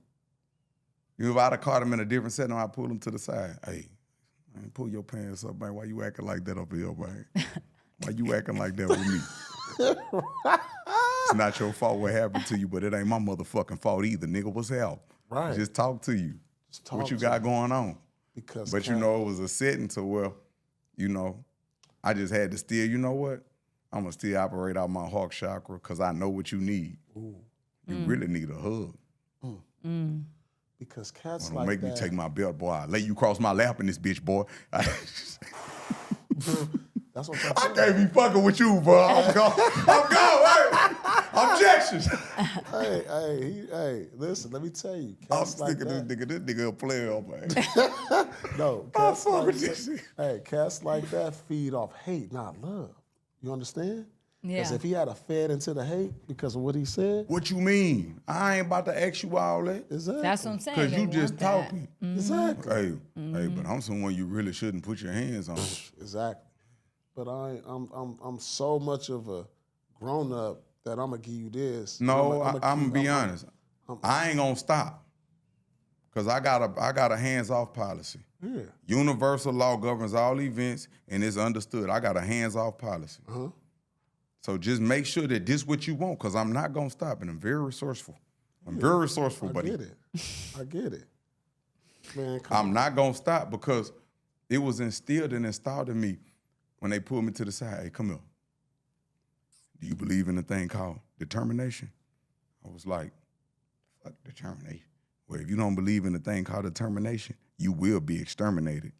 know, if I'd have caught him in a different setting, I'd pull him to the side. Hey, man, pull your pants up, man. Why you acting like that up here, man? Why you acting like that with me? It's not your fault what happened to you, but it ain't my motherfucking fault either, nigga. What's hell? Right. Just talk to you. Just talk what you to got you. going on. Because But you know, it was a setting to where, you know, I just had to still, you know what? I'm going to still operate out my heart chakra because I know what you need. You really need a hug. because cats Don't like make that. me take my belt, boy. I lay you across my lap in this bitch, boy. That's what I'm I saying. can't be fucking with you, bro. I'm gone. I'm gone. Hey. Objections. Hey, listen, let me tell you. I'm Cats like sticking that. this nigga a player, man. No, I cats fuck like with this that. shit. Hey, cats like that feed off hate, not love. You understand? Because Yeah. if he had a fed into the hate because of what he said, What you mean? I ain't about to ask you all that. exactly. That's what I'm saying. Because They you just want that. talking. Exactly. Hey, but I'm someone you really shouldn't put your hands on. Exactly. But I'm so much of a grown up that I'm gonna give you this. No, I'm gonna be honest. I ain't gonna stop. Cause I got a hands-off policy. Yeah. Universal law governs all events, and it's understood. I got a hands-off policy. So just make sure that this what you want, cause I'm not gonna stop, and I'm very resourceful. I'm very resourceful, I buddy. get it. I get it. Man, come on. I'm not gonna stop because it was instilled and installed in me when they pulled me to the side. Hey, come here. Do you believe in a thing called determination? I was like, fuck determination. Well, if you don't believe in a thing called determination, you will be exterminated.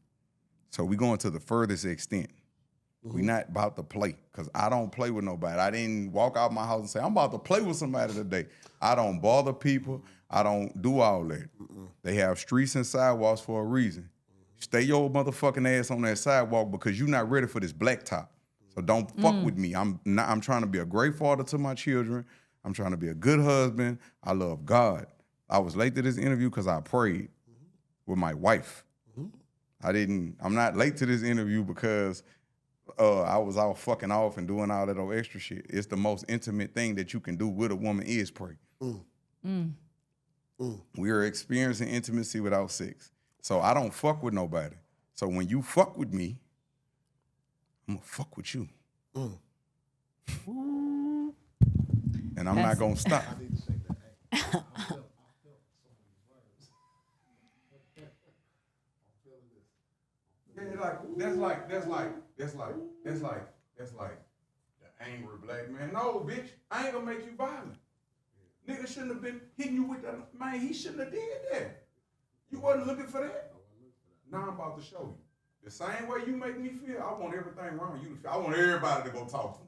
So we going to the furthest extent. We not about to play, because I don't play with nobody. I didn't walk out my house and say, I'm about to play with somebody today. I don't bother people. I don't do all that. They have streets and sidewalks for a reason. Stay your motherfucking ass on that sidewalk because you're not ready for this blacktop. So don't fuck with me. I'm trying to be a great father to my children. I'm trying to be a good husband. I love God. I was late to this interview because I prayed with my wife. I'm not late to this interview because I was all fucking off and doing all that old extra shit. It's the most intimate thing that you can do with a woman is pray. We are experiencing intimacy without sex. So I don't fuck with nobody. So when you fuck with me, I'm gonna fuck with you. And I'm not gonna stop. Yeah, that's like the angry black man. No, bitch, I ain't gonna make you violent. Nigga shouldn't have been hitting you with that. Man, he shouldn't have did that. You wasn't looking for that. Now I'm about to show you. The same way you make me feel, I want everything around you to feel. I want everybody to go talk to me.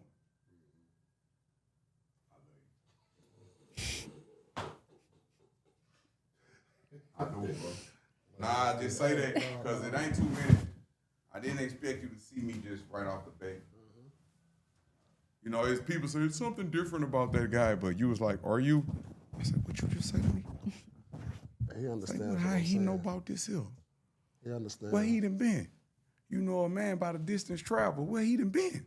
I do it, bro. Nah, I just say that because it ain't too many. I didn't expect you to see me just right off the bat. You know, as people say, it's something different about that guy, but you was like, are you? I said, what you just say to me? He understands. Like, what how I'm he saying. know about this here? He understands. Where he done been? You know a man by the distance travel. Where he done been?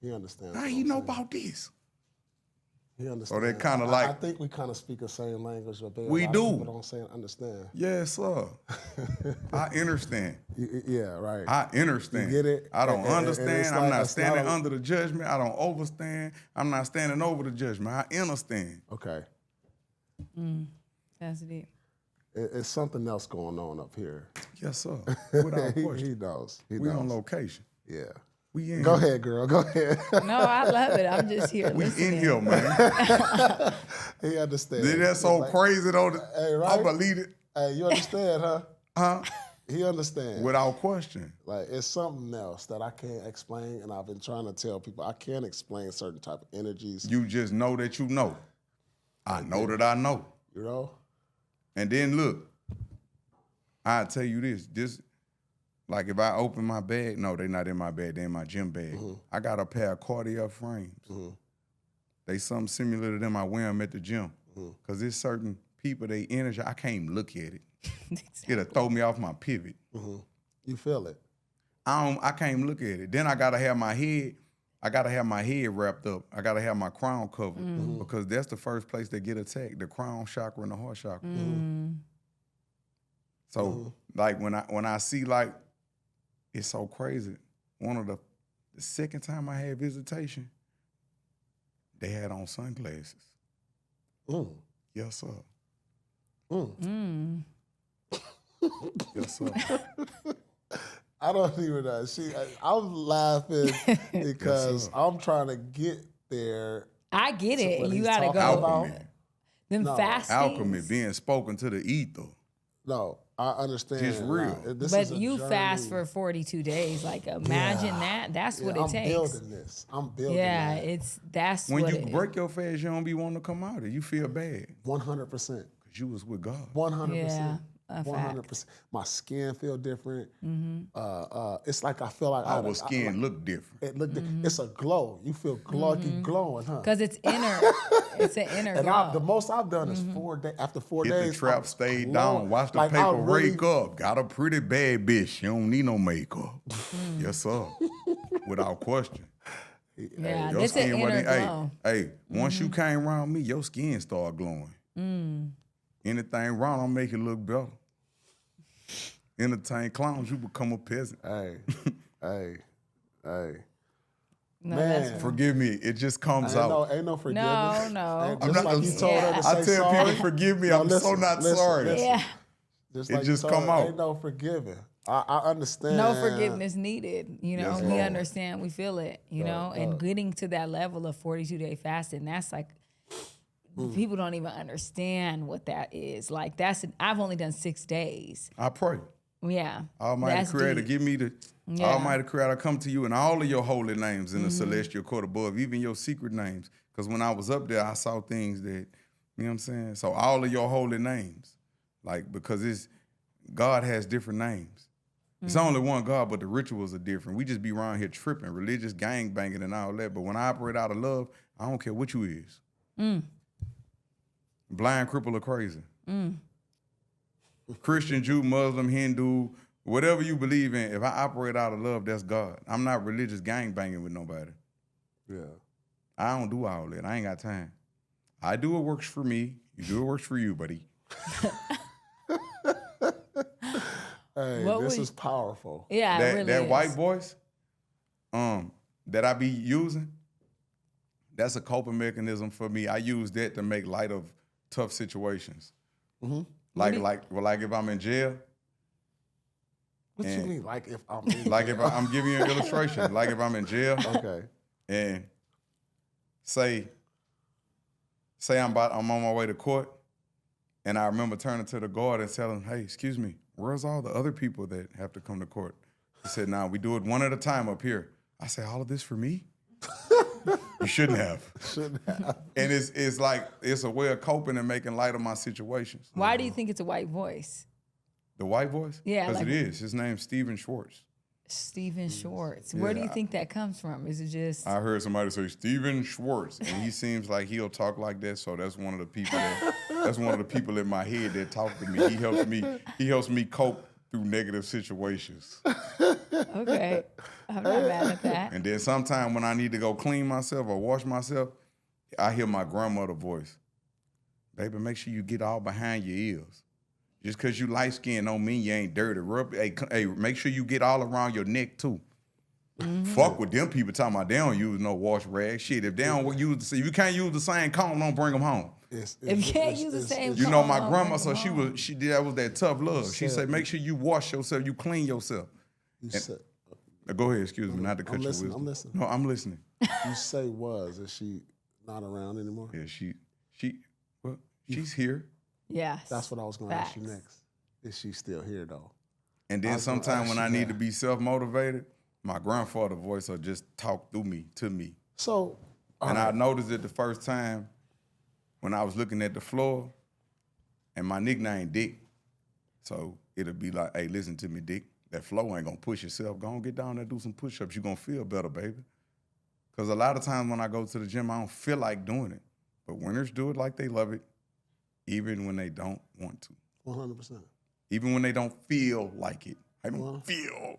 He understands. How what he I'm know saying. about this? He understands. So they kinda I like- think we kind of speak the same language. But We a lot do. of people don't say understand. Yes, sir. I understand. Yeah, right. I understand. You get it? I don't And understand. it's I'm like- not it's not standing a- under the judgment. I don't overstand. I'm not standing over the judgment. I understand. Okay. That's deep. It's something else going on up here. Yes, sir. Without he question. knows. He We knows. on location. Yeah. We in Go here. ahead, girl. Go ahead. No, I love it. I'm just here We listening. in here, man. He understands. Then that's so Like, crazy though. Hey, right? I believe it. Hey, you understand, huh? Huh? He understands. Without question. Like, it's something else that I can't explain, and I've been trying to tell people I can't explain certain type of energies. You just know that you know. I know that I know. You know? And then look, I'll tell you this, like if I open my bag, no, they're not in my bag, they're in my gym bag. I got a pair of Cartier frames. They something similar to them, I wear them at the gym. Because there's certain people, they energy, I can't even look at it. It'll throw me off my pivot. You feel it. I can't even look at it. Then I gotta have my head wrapped up. I gotta have my crown covered because that's the first place they get attacked, the crown chakra and the heart chakra. So like when I see, like, it's so crazy. One of the second time I had visitation, they had on sunglasses. Yes, sir. Yes, sir. I don't even know. See, I'm laughing because I'm trying to get there. I get to it. what You he's gotta go. talking about. Alchemy. Them No. fastings. Alchemy being spoken to the ether. No, I understand. Just real. This But is a you journey. fast for 42 days. Like, imagine that. That's what it I'm takes. building this. I'm building Yeah, that. that's When what you it break your fast, you don't be wanting to come out of it. You feel bad 100%. because you was with God. 100%. Yeah, a fact. 100%. My skin feel different. It's like I feel like Our skin look different. it look. It's a glow. You feel glowing, huh? Because it's inner. It's an inner And glow. the most I've done is 4 days. After 4 Hit days, the trap, I'm stayed glowing. down. Watch the Like, paper I really- rake up. Got a pretty bad bitch. You don't need no makeup. Yes, sir. Without question. yeah, Your it's an skin inner wasn't. glow. Hey, once you came around me, your skin started glowing. Anything wrong, I'll make it look better. Entertain clowns, you become a peasant. Hey. No, Man. that's Forgive me, it just comes out. Ain't no forgiveness. No. Ain't I'm just not- like you told her to I say tell sorry. people, forgive me, No, I'm so listen, not listen, sorry. listen. Yeah. Just It like just you told come her, out. Ain't no forgiving. I understand. No forgiveness needed. You know, Yes, we Lord. understand, we feel it, you know, and getting to that level of 42-day fasting, that's like, people don't even understand what that is. Like, I've only done 6 days. I pray. Yeah. Almighty That's Creator, deep. give me the Yeah. Almighty Creator, come to you in all of your holy names in the celestial court above, even your secret names. Because when I was up there, I saw things that, you know what I'm saying? So all of your holy names, like, because God has different names. It's only one God, but the rituals are different. We just be around here tripping, religious gang banging and all that. But when I operate out of love, I don't care what you is. Blind, cripple, or crazy. Christian, Jew, Muslim, Hindu, whatever you believe in, if I operate out of love, that's God. I'm not religious gang banging with nobody. Yeah. I don't do all that. I ain't got time. I do what works for me. You do what works for you, buddy. Hey, What this would- is powerful. Yeah, it really that is. white voice that I be using, that's a coping mechanism for me. I use that to make light of tough situations. Like if I'm in jail, What you And- mean? Like if I'm like if I'm giving you an illustration, like if I'm in jail okay. and say I'm on my way to court, and I remember turning to the guard and telling him, "Hey, excuse me, where's all the other people that have to come to court?" He said, "Nah, we do it one at a time up here." I said, "All of this for me? You shouldn't have." Shouldn't have. And it's like it's a way of coping and making light of my situations. Why do you think it's a white voice? The white voice? Yeah, because like- it is. His name's Stephen Schwartz. Stephen Schwartz. Where do you think that comes from? Is it just I heard somebody say Stephen Schwartz, and he seems like he'll talk like that. So that's one of the people in my head that talk to me. He helps me cope through negative situations. okay? I'm not mad at that. And then sometime when I need to go clean myself or wash myself, I hear my grandmother voice. "Baby, make sure you get all behind your ears. Just because you light skinned don't mean you ain't dirty. Hey, make sure you get all around your neck too." Fuck with them people talking about they don't use no wash rag. Shit, if they don't use, if you can't use the same comb, don't bring them home. If you can't use the same You know, my comb, grandma, don't so bring them that was that tough love. She Said- said, make sure you wash yourself, you clean yourself. You said, Go ahead, excuse me, not to cut I'm your listening. wisdom. I'm listening. No, I'm listening. You say was. Is she not around anymore? Yeah, well, she's here. Yes. That's what I was going to ask you Facts. next. Is she still here, though? And then was gonna sometime ask when you I need that. to be self-motivated, my grandfather voice will just talk through me, to me. So, And I noticed it the first time when I was looking at the floor, and my nickname Dick. So it'll be like, hey, listen to me, Dick. That flow ain't gonna push yourself. Go on, get down there, do some push-ups. You're gonna feel better, baby. Because a lot of times when I go to the gym, I don't feel like doing it. But winners do it like they love it, even when they don't want to. 100%. Even when they don't feel like it. I don't feel.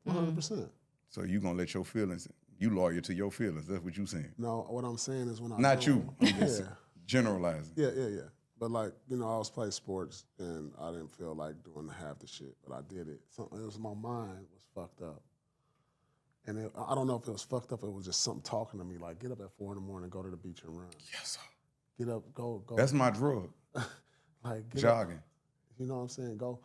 100%. So you gonna let your feelings, you loyal to your feelings. That's what you saying. No, what I'm saying is when I Not don't- you. I'm just Yeah. generalizing. Yeah. But like, I was playing sports and I didn't feel like doing half the shit, but I did it. It was my mind was fucked up. And I don't know if it was fucked up, it was just something talking to me, like get up at 4 a.m, go to the beach and run. Yes, sir. Get up, go. That's my drug. Like get up, Jogging. you know what I'm saying? Go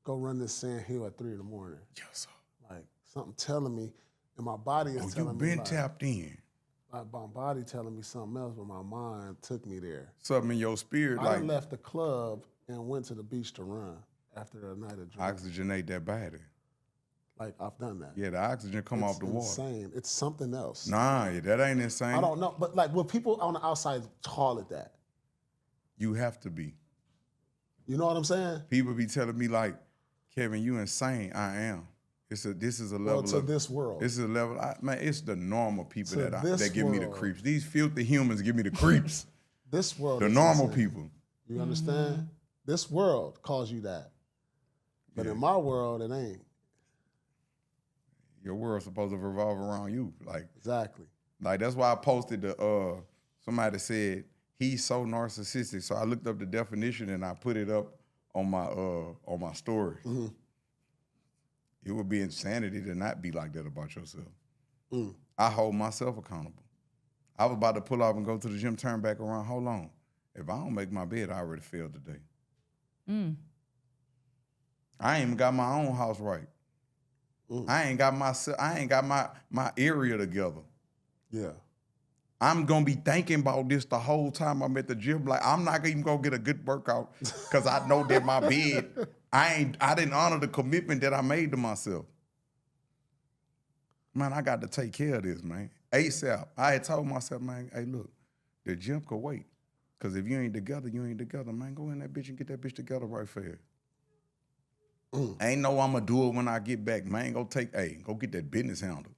run this sand hill at 3 a.m. Yes, sir. Like something telling me, and my body is Oh, telling you me been like, tapped in. my body telling me something else, but my mind took me there. Something in your spirit, I like done left the club and went to the beach to run after a night of drinking. oxygenate that body. Like I've done that. Yeah, the oxygen come off the water. Insane. It's something else. Nah, that ain't insane. I don't know, but like, will people on the outside call it that? You have to be. You know what I'm saying? People be telling me like, Kevin, you insane. I am. This is a level Well, to of this world. This is a level. Man, it's the normal people To this that give me the world. creeps. These filthy humans give me the creeps. This world. The is normal insane. people. You understand? This world calls you that, but Yeah. in my world, it ain't. Your world's supposed to revolve around you. Exactly. Like that's why I posted somebody said he's so narcissistic. So I looked up the definition and I put it up on my story. Mm-hmm. It would be insanity to not be like that about yourself. I hold myself accountable. I was about to pull off and go to the gym, turn back around. Hold on. If I don't make my bed, I already failed today. I ain't even got my own house right. I ain't got my area together. Yeah. I'm gonna be thinking about this the whole time I'm at the gym. Like I'm not even gonna get a good workout because I know that my bed, I didn't honor the commitment that I made to myself. Man, I got to take care of this, man. ASAP. I had told myself, man, hey, look, the gym could wait. Because if you ain't together, you ain't together, man. Go in that bitch and get that bitch together right fast. Ain't no I'm going to do it when I get back. Man, go get that business handled.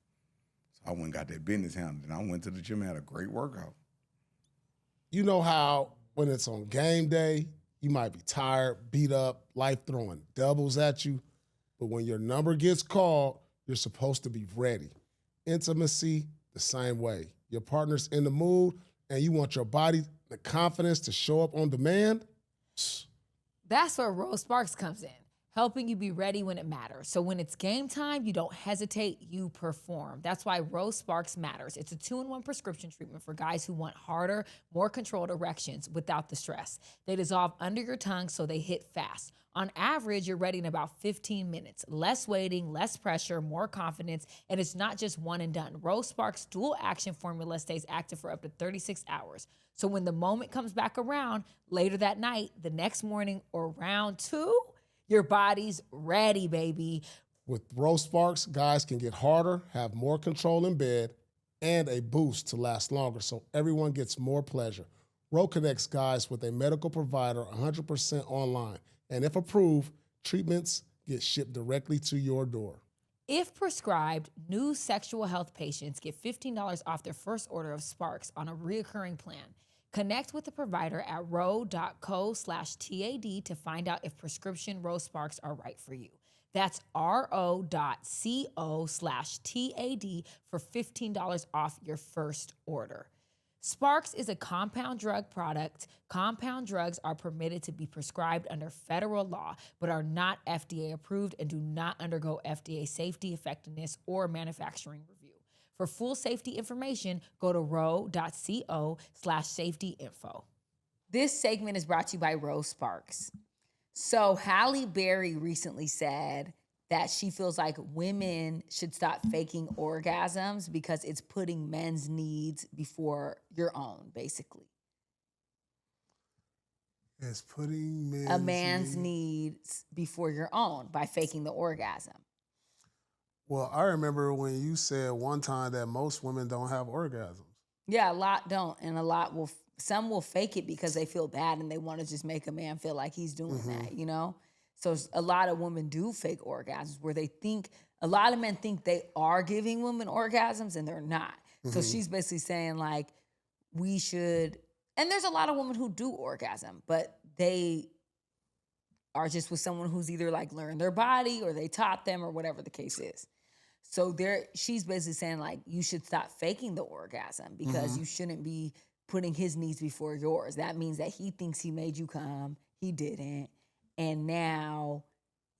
So I went and got that business handled, and I went to the gym and had a great workout. You know how when it's on game day, you might be tired, beat up, life throwing doubles at you, but when your number gets called, you're supposed to be ready. Intimacy, the same way. Your partner's in the mood, and you want your body, the confidence to show up on demand. That's where Rose Sparks comes in, helping you be ready when it matters. So when it's game time, you don't hesitate, you perform. That's why Rose Sparks matters. It's a 2-in-1 prescription treatment for guys who want harder, more controlled erections without the stress. They dissolve under your tongue so they hit fast. On average, you're ready in about 15 minutes. Less waiting, less pressure, more confidence, and it's not just one and done. Rose Sparks dual action formula stays active for up to 36 hours. So when the moment comes back around, later that night, the next morning, or round 2, your body's ready, baby. With Rose Sparks, guys can get harder, have more control in bed, and a boost to last longer, so everyone gets more pleasure. Rose connects guys with a medical provider 100% online. And if approved, treatments get shipped directly to your door. If prescribed, new sexual health patients get $15 off their first order of Sparks on a reoccurring plan. Connect with the provider at ro.co/TAD to find out if prescription Rose Sparks are right for you. That's ro.co/TAD for $15 off your first order. Sparks is a compound drug product. Compound drugs are permitted to be prescribed under federal law, but are not FDA approved and do not undergo FDA safety, effectiveness, or manufacturing review. For full safety information, go to ro.co/safety-info. This segment is brought to you by Rose Sparks. So Halle Berry recently said, that she feels like women should stop faking orgasms because it's putting men's needs before your own, basically. It's putting A man's needs before your own by faking the orgasm. Well, I remember when you said one time that most women don't have orgasms. Yeah, a lot don't, and a lot will. Some will fake it because they feel bad and they want to just make a man feel like he's doing that, you know? So a lot of women do fake orgasms where they think, a lot of men think they are giving women orgasms and they're not. So she's basically saying like, we should, and there's a lot of women who do orgasm, but they are just with someone who's either like learned their body or they taught them or whatever the case is. So she's basically saying like, you should stop faking the orgasm because you shouldn't be putting his needs before yours. That means that he thinks he made you come, he didn't, and now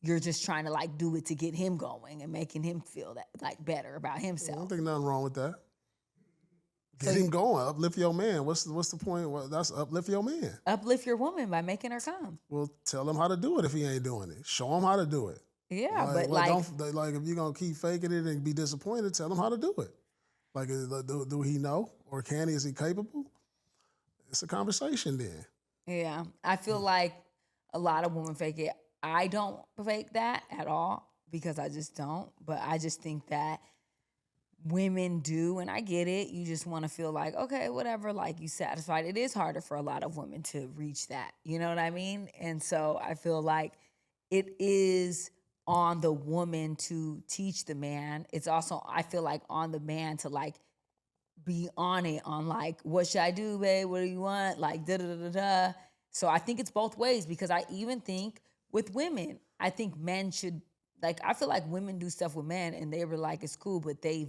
you're just trying to like do it to get him going and making him feel that like better about himself. I don't think nothing wrong with that. Get him going, uplift your man. What's the point? Well, that's uplift your man. Uplift your woman by making her come. Well, tell him how to do it if he ain't doing it. Show him how to do it. Yeah, Like, but like if you're gonna keep faking it and be disappointed, tell him how to do it. Like, do he know or can he? Is he capable? It's a conversation then. yeah, I feel like a lot of women fake it. I don't fake that at all because I just don't. But I just think that women do, and I get it. You just want to feel like, okay, whatever, like you satisfied. It is harder for a lot of women to reach that. You know what I mean? And so I feel like it is on the woman to teach the man. It's also, I feel like, on the man to like be on it, on like, what should I do, babe? What do you want? Like, da-da-da-da-da. So I think it's both ways because I even think with women, I think men should, like, I feel like women do stuff with men and they were like, it's cool, but they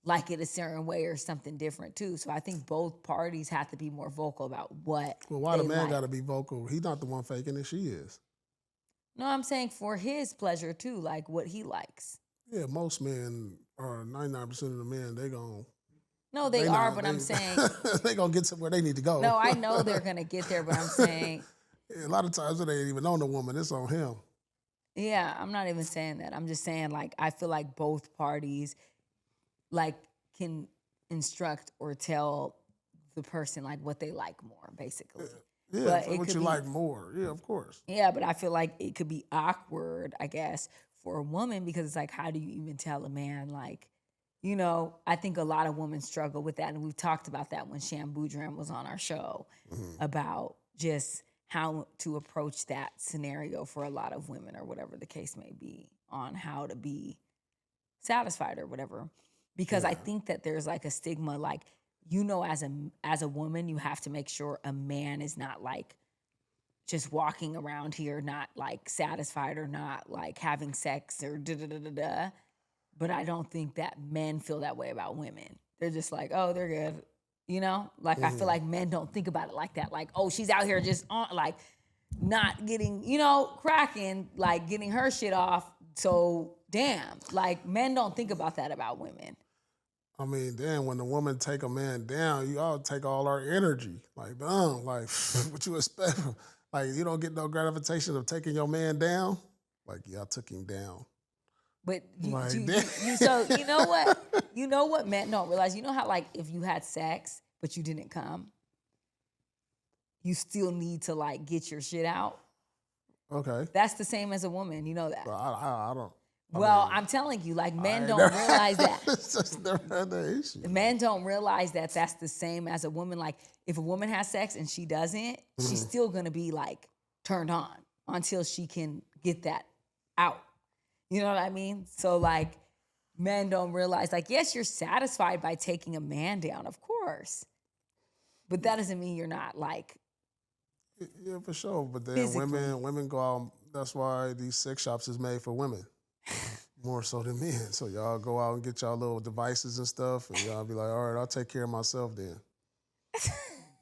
like it a certain way or something different too. So I think both parties have to be more vocal about what. Well, why the man like. got to be vocal? He's not the one faking it. She is. No, I'm saying for his pleasure too, like what he likes. Yeah, most men, or 99% of the men, they gon'. No, they are, but I'm saying they gonna get to where they need to go. No, I know they're gonna get there, but I'm saying a lot of times it ain't even on the woman; it's on him. Yeah, I'm not even saying that. I'm just saying like I feel like both parties like can instruct or tell the person like what they like more, basically. Yeah, but what you like more. Yeah, of course. Yeah, but I feel like it could be awkward, I guess, for a woman because it's like, how do you even tell a man like, you know, I think a lot of women struggle with that. And we've talked about that when Sham Boudram was on our show about just how to approach that scenario for a lot of women or whatever the case may be on how to be satisfied or whatever. Because I think that there's like a stigma, like, you know, as a woman, you have to make sure a man is not like just walking around here, not like satisfied or not like having sex or da-da-da-da-da. But I don't think that men feel that way about women. They're just like, oh, they're good. You know? Like, I feel like men don't think about it like that. Like, oh, she's out here just on, like, not getting, you know, cracking, like getting her shit off. So, damn. Like, men don't think about that about women. I mean, then when the woman take a man down, you all take all our energy. Like, like, what you expect? Like, you don't get no gratification of taking your man down? Like, yeah, I took him down. But so you know what? You know what men don't realize? You know how like if you had sex but you didn't come, you still need to like get your shit out. Okay. That's the same as a woman. You know that. Well, I don't. Well, I'm telling you, like men don't realize that. It's just never had that issue. Men don't realize that that's the same as a woman. Like if a woman has sex and she doesn't, she's still gonna be like turned on until she can get that out. You know what I mean? So like men don't realize like, yes, you're satisfied by taking a man down, of course. But that doesn't mean you're not like yeah, for sure. But then physically. women go out, that's why these sex shops is made for women. More so than men. So y'all go out and get y'all little devices and stuff and y'all be like, all right, I'll take care of myself then.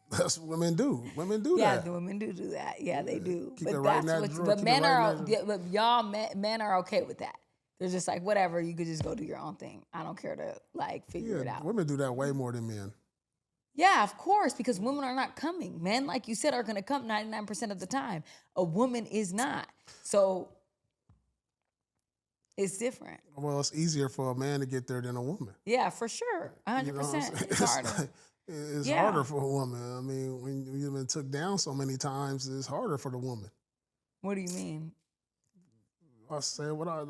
That's what women do. Women do that. Yeah, the women do that. Yeah, they do. Keep it But right in that's that what. drawer. But Keep men it right are. in that Yeah, but y'all men are okay with that. They're just like whatever. You could just go do your own thing. I don't care to like figure it out. Women do that way more than men. Yeah, of course, because women are not coming. Men, like you said, are going to come 99% of the time. A woman is not. So It's different. Well, it's easier for a man to get there than a woman. Yeah, for sure. 100%. You know what I'm saying? It's harder. Like, it's Yeah. harder for a woman. I mean, when you've been took down so many times, it's harder for the woman. What do you mean? I say what I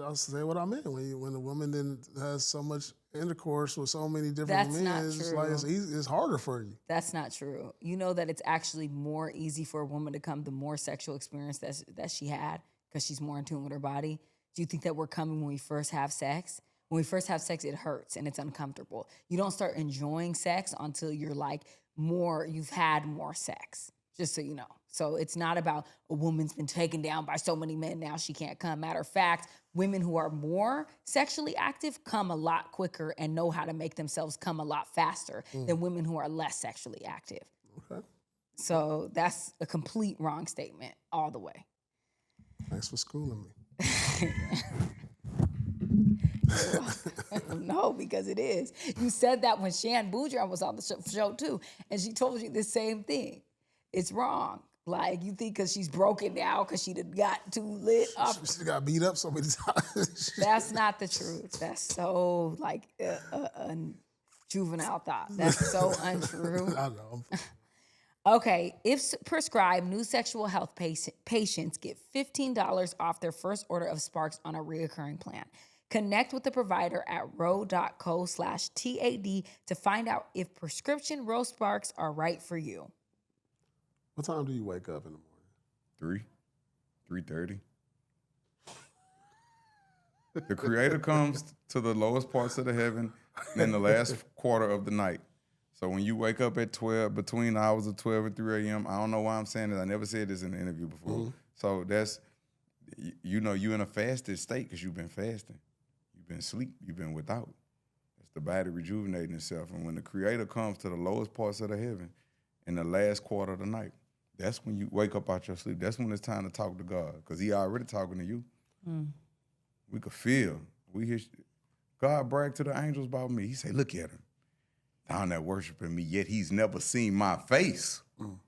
meant. When the woman then has so much intercourse with so many different That's men, not it's true. like it's harder for you. That's not true. You know that it's actually more easy for a woman to come the more sexual experience that she had because she's more in tune with her body. Do you think that we're coming when we first have sex? When we first have sex, it hurts and it's uncomfortable. You don't start enjoying sex until you're like you've had more sex, just so you know. So it's not about a woman's been taken down by so many men, now she can't come. Matter of fact, women who are more sexually active come a lot quicker and know how to make themselves come a lot faster than women who are less sexually active. Okay. So that's a complete wrong statement all the way. Thanks for schooling me. No, because it is. You said that when Shan Boudreaux was on the show too, and she told you the same thing. It's wrong. Like, you think because she's broken now because she done got too lit up. She got beat up so many times. That's not the truth. That's so, like, a juvenile thought. That's so untrue. I know. Okay, if prescribed, new sexual health patients get $15 off their first order of Sparks on a reoccurring plan. Connect with the provider at ro.co/TAD to find out if prescription Ro Sparks are right for you. What time do you wake up in the morning? 3:30. The Creator comes to the lowest parts of the heaven in the last quarter of the night. So when you wake up at 12, between the hours of 12 and 3 a.m., I don't know why I'm saying this. I never said this in an interview before. Mm-hmm. So that's, you know, you in a fasted state because you've been fasting. You've been asleep. You've been without. It's the body rejuvenating itself. And when the Creator comes to the lowest parts of the heaven in the last quarter of the night, that's when you wake up out your sleep. That's when it's time to talk to God because he already talking to you. We could feel. We hear God brag to the angels about me. He say, look at him. Down there worshiping me, yet he's never seen my face. I've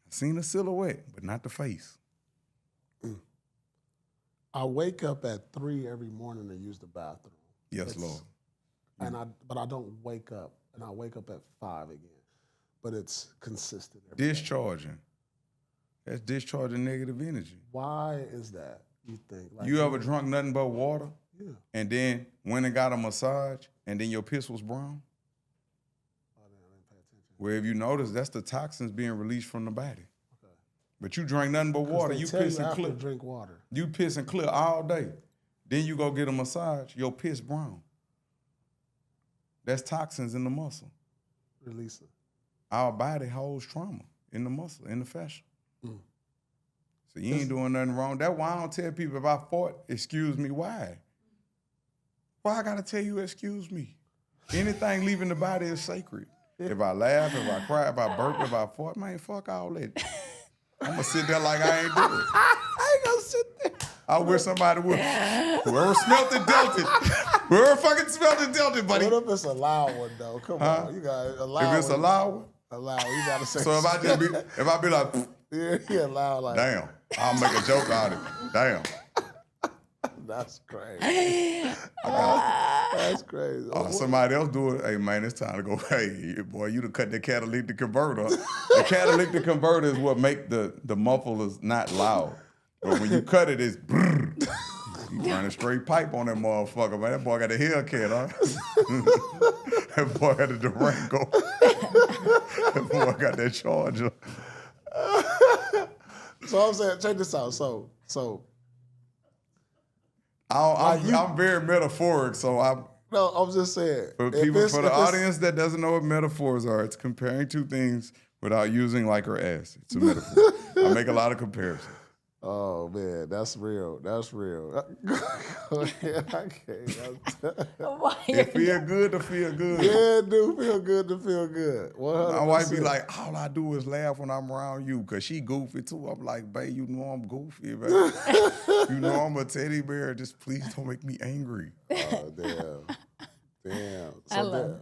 seen a silhouette, but not the face. I wake up at 3 every morning to use the bathroom. Yes, Lord. But I don't wake up, and I wake up at 5 again. But it's consistent. Discharging. That's discharging negative energy. Why is that, you think? Like, You ever drunk nothing but water? Yeah. And then went and got a massage, and then your piss was brown? Oh, damn, I didn't pay attention. Well, if you notice, that's the toxins being released from the body. Okay. But you drink nothing but water. They You tell piss you and after clear. drink water. You piss and clear all day. Then you go get a massage, your piss brown. That's toxins in the muscle. Release it. Our body holds trauma in the muscle, in the fascia. So you ain't doing nothing wrong. That's why I don't tell people if I fought, excuse me, why? Why I gotta tell you excuse me? Anything leaving the body is sacred. If I laugh, if I cry, if I burp, if I fart, man, fuck all that. I'm gonna sit there like I ain't do it. I ain't gonna sit there. I wish somebody would. Whoever smelt it, dealt it. Whoever fucking smelt it, dealt it, buddy. What if it's a loud one, though? Come on. You got a loud one. If it's a loud one, Loud, you gotta say. so if I be like, yeah, loud like. damn, I'll make a joke out of it. Damn. That's crazy. That's crazy. Somebody else do it. Hey man, it's time to go. Hey boy, you done cut the catalytic converter. The catalytic converter is what make the mufflers not loud. But when you cut it, it's brrr. You run a straight pipe on that motherfucker, man. That boy got a Hellcat, huh? That boy got a Durango. That boy got that Charger. So I'm saying, check this out. So I'm very metaphoric, so I'm. no, I'm just saying. For the audience that doesn't know what metaphors are, it's comparing two things without using like or as. It's a metaphor. I make a lot of comparisons. Oh man, that's real. That's real. Go ahead. I can't. Why It feel good to feel good. Yeah, it do feel good to feel good. 100%. My wife be like, all I do is laugh when I'm around you, because she goofy too. I'm like, babe, you know I'm goofy, man. You know I'm a teddy bear. Just please don't make me angry. Oh, damn.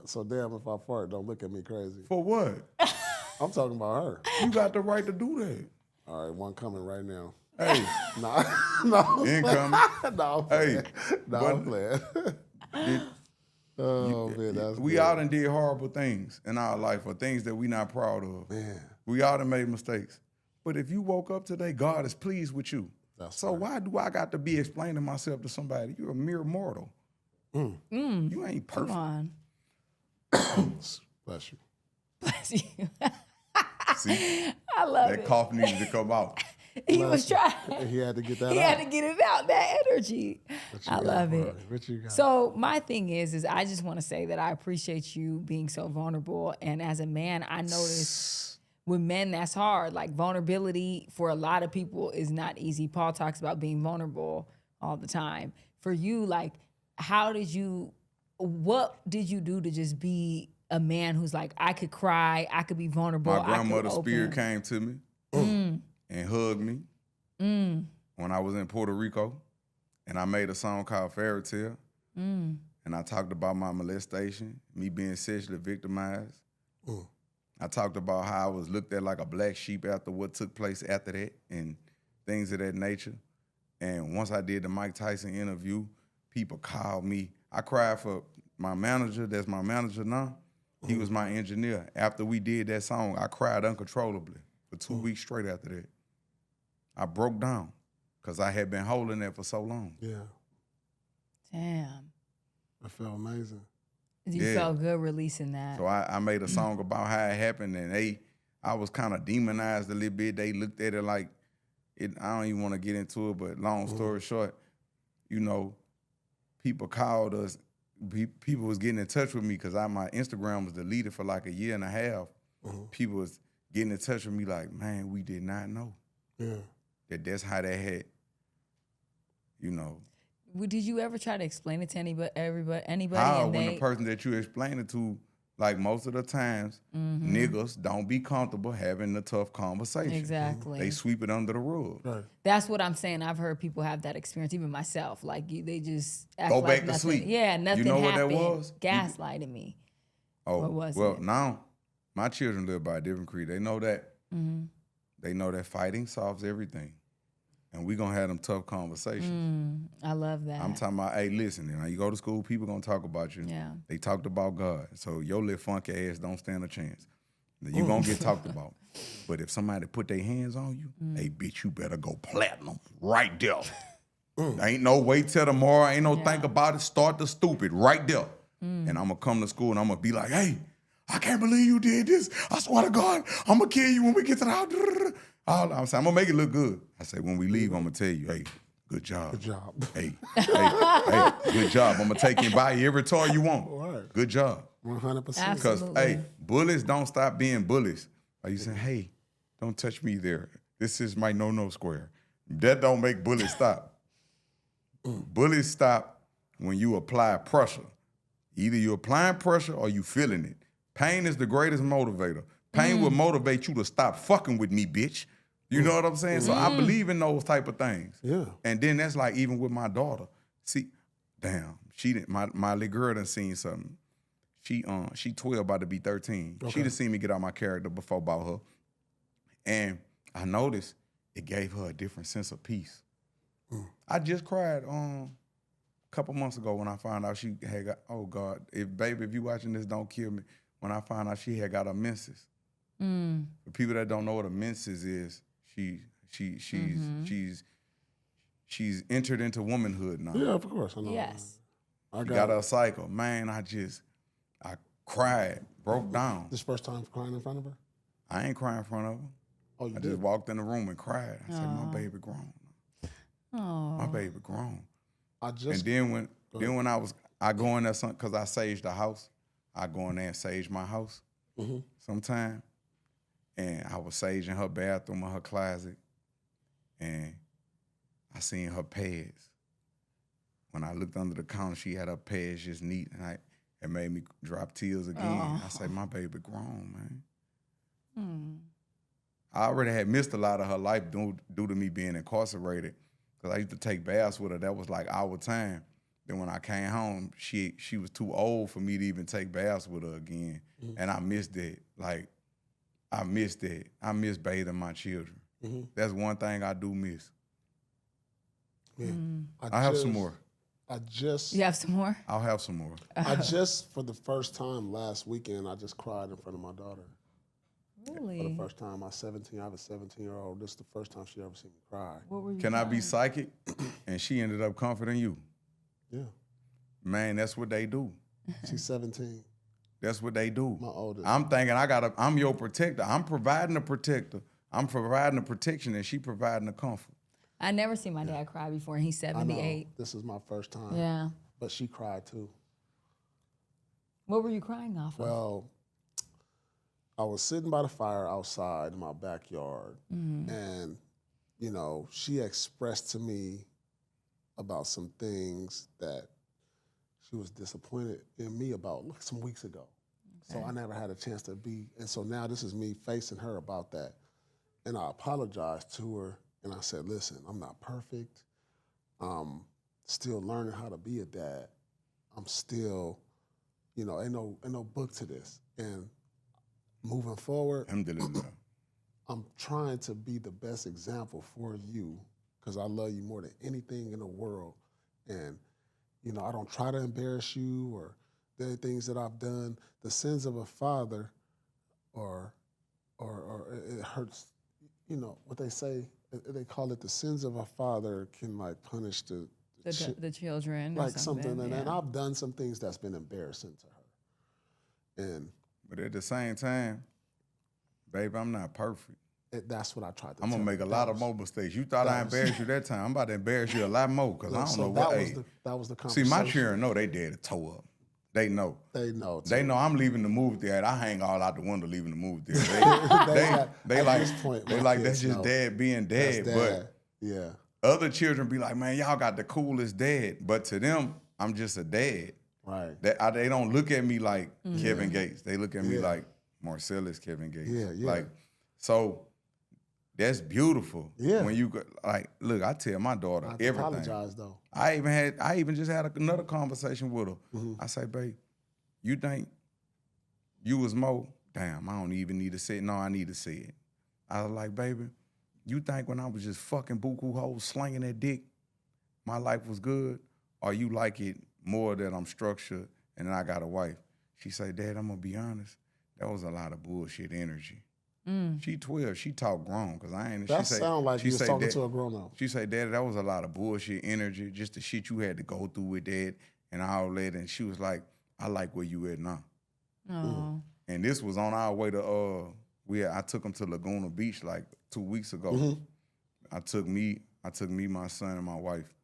So damn, if I fart, don't look at me crazy. For what? I'm talking about her. You got the right to do that. All right, one coming right now. Hey, no. incoming. No, Hey, I'm playing. Oh, man, that's we good. all done did horrible things in our life or things that we not proud of. Man. We all done made mistakes. But if you woke up today, God is pleased with you. So why do I got to be explaining myself to somebody? You're a mere mortal. You ain't perfect. Come on. Bless you. Bless you. See, I love that it. cough needed to come out. He was trying. He had to get that He out. had to get it out, that energy. I love it. What you got? So my thing is I just want to say that I appreciate you being so vulnerable. And as a man, I notice with men, that's hard. Like vulnerability for a lot of people is not easy. Paul talks about being vulnerable all the time. For you, like, what did you do to just be a man who's like, I could cry, I could be vulnerable. My grandmother's I could spirit open. came to me and hugged me when I was in Puerto Rico. And I made a song called Fairy Tale. And I talked about my molestation, me being sexually victimized. I talked about how I was looked at like a black sheep after what took place after that and things of that nature. And once I did the Mike Tyson interview, people called me. I cried for my manager, that's my manager now. He was my engineer. After we did that song, I cried uncontrollably for 2 weeks straight after that. I broke down because I had been holding that for so long. Yeah, Damn. that felt amazing. You felt good releasing that. So I made a song about how it happened, and I was kind of demonized a little bit. They looked at it like, I don't even want to get into it, but long story short, you know, people called us. People was getting in touch with me because my Instagram was deleted for like a year and a half. People was getting in touch with me like, man, we did not know that's how that had, you know. Did you ever try to explain it to anybody? How And when the person that you explain it to, like most of the times, niggas don't be comfortable having the tough conversation. Exactly. They sweep it under the rug. Right. That's what I'm saying. I've heard people have that experience, even myself. Like they just act Go like back to nothing. sleep. Yeah, nothing You know what that happened. was? Gaslighting me. Oh, What was well, it? now my children live by a different creed. They know that. They know that fighting solves everything. And we going to have them tough conversations. I love that. I'm talking about, hey, listen, now you go to school, people going to talk about you. Yeah. They talked about God. So your little funky ass don't stand a chance. You going to get talked about. But if somebody put their hands on you, hey, bitch, you better go platinum right there. Ain't no wait till tomorrow. Ain't no think about it. Start the stupid right there. And I'm going to come to school and I'm going to be like, hey, I can't believe you did this. I swear to God, I'm going to kill you when we get to the house. I'm saying, I'm going to make it look good. I say, when we leave, I'm going to tell you, hey, good job. Good job. Hey, good job. I'm going to take you and buy you every toy you want. Right. Good job. 100%. Because, Absolutely. hey, bullies don't stop being bullies. Are you saying, hey, don't touch me there. This is my no-no square. That don't make bullies stop. Bullies stop when you apply pressure. Either you applying pressure or you feeling it. Pain is the greatest motivator. Pain will motivate you to stop fucking with me, bitch. You know what I'm saying? So I believe in those type of things. Yeah. And then that's like even with my daughter. See, damn, my little girl done seen something. She 12, about to be 13. Okay. She done seen me get out my character before about her. And I noticed it gave her a different sense of peace. I just cried a couple months ago when I found out she had got, oh God, if you watching this, don't kill me. When I found out she had got a menses. For people that don't know what a menses is, she's entered into womanhood now. Yeah, of course. I know. Yes. I She got her cycle. Man, I cried, broke down. This first time crying in front of her? I ain't crying in front of her. Oh, you I did? just walked in the room and cried. I said, my baby grown. My baby grown. I just... And then when I go in there, because I saged the house, I go in there and sage my house sometime. And I was saging her bathroom or her closet. And I seen her pads. When I looked under the counter, she had her pads just neat. And it made me drop tears again. I said, my baby grown, man. I already had missed a lot of her life due to me being incarcerated. Because I used to take baths with her. That was like our time. Then when I came home, she was too old for me to even take baths with her again. And I missed that. I missed that. I miss bathing my children. That's one thing I do miss. Yeah. I have some more. You have some more? I'll have some more. For the first time last weekend, I just cried in front of my daughter. Really? For the first time, I have a 17-year-old. This is the first time she ever seen me cry. What were you Can I be psychic? And she ended up comforting you. Yeah. Man, that's what they do. She's 17. That's what they do. My oldest. I'm thinking I'm your protector. I'm providing a protector. I'm providing the protection, and she providing the comfort. I never seen my dad cry before, and he's 78. I know. This is my first time. Yeah. But she cried too. What were you crying off of? Well, I was sitting by the fire outside in my backyard, and, you know, she expressed to me about some things that she was disappointed in me about some weeks ago. Okay. So I never had a chance to be, and so now this is me facing her about that. And I apologized to her, and I said, listen, I'm not perfect. I'm still learning how to be a dad. I'm still, you know, ain't no book to this. And moving forward, I'm trying to be the best example for you because I love you more than anything in the world. And, you know, I don't try to embarrass you or the things that I've done. The sins of a father or it hurts, you know, what they say, they call it the sins of a father can like punish the children. Like or something. And I've done some things that's been embarrassing to her. But at the same time, babe, I'm not perfect. That's what I tried to I'm going to make a lot of more mistakes. You thought I embarrassed you that time. I'm about to embarrass you a lot more because I don't know what. That was the conversation. See, my children know they dead to toe up. They know. They know. They know I'm leaving the movie theater. I hang all out the window leaving the movie theater. They like that's just dad being dad. But yeah, other children be like, man, y'all got the coolest dad. But to them, I'm just a dad. Right. They don't look at me like Kevin Gates. They look at me like Marcellus Kevin Gates. Yeah. Like, so that's beautiful. Yeah. When you like, look, I tell my daughter everything. I apologize though. I even just had another conversation with her. I say, babe, you think you was more? Damn, I don't even need to say it. No, I need to say it. I was like, baby, you think when I was just fucking buku hoes slinging that dick, my life was good? Or you like it more that I'm structured and then I got a wife? She say, Dad, I'm gonna be honest, that was a lot of bullshit energy. She 12, she talk grown, because I ain't. That sound like you was talking to a grown-up. She say, Daddy, that was a lot of bullshit energy, just the shit you had to go through with that and all that. And she was like, I like where you at now. Oh. And this was on our way to, I took him to Laguna Beach like 2 weeks ago. I took me, my son, and my wife,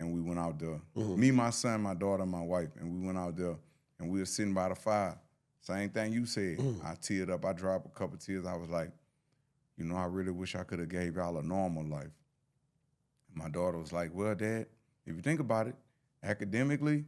and we went out there. Me, my son, my daughter, and my wife, and we went out there, and we were sitting by the fire. Same thing you said. I teared up. I dropped a couple tears. I was like, you know, I really wish I could have gave y'all a normal life. And my daughter was like, well, Dad, if you think about it, academically,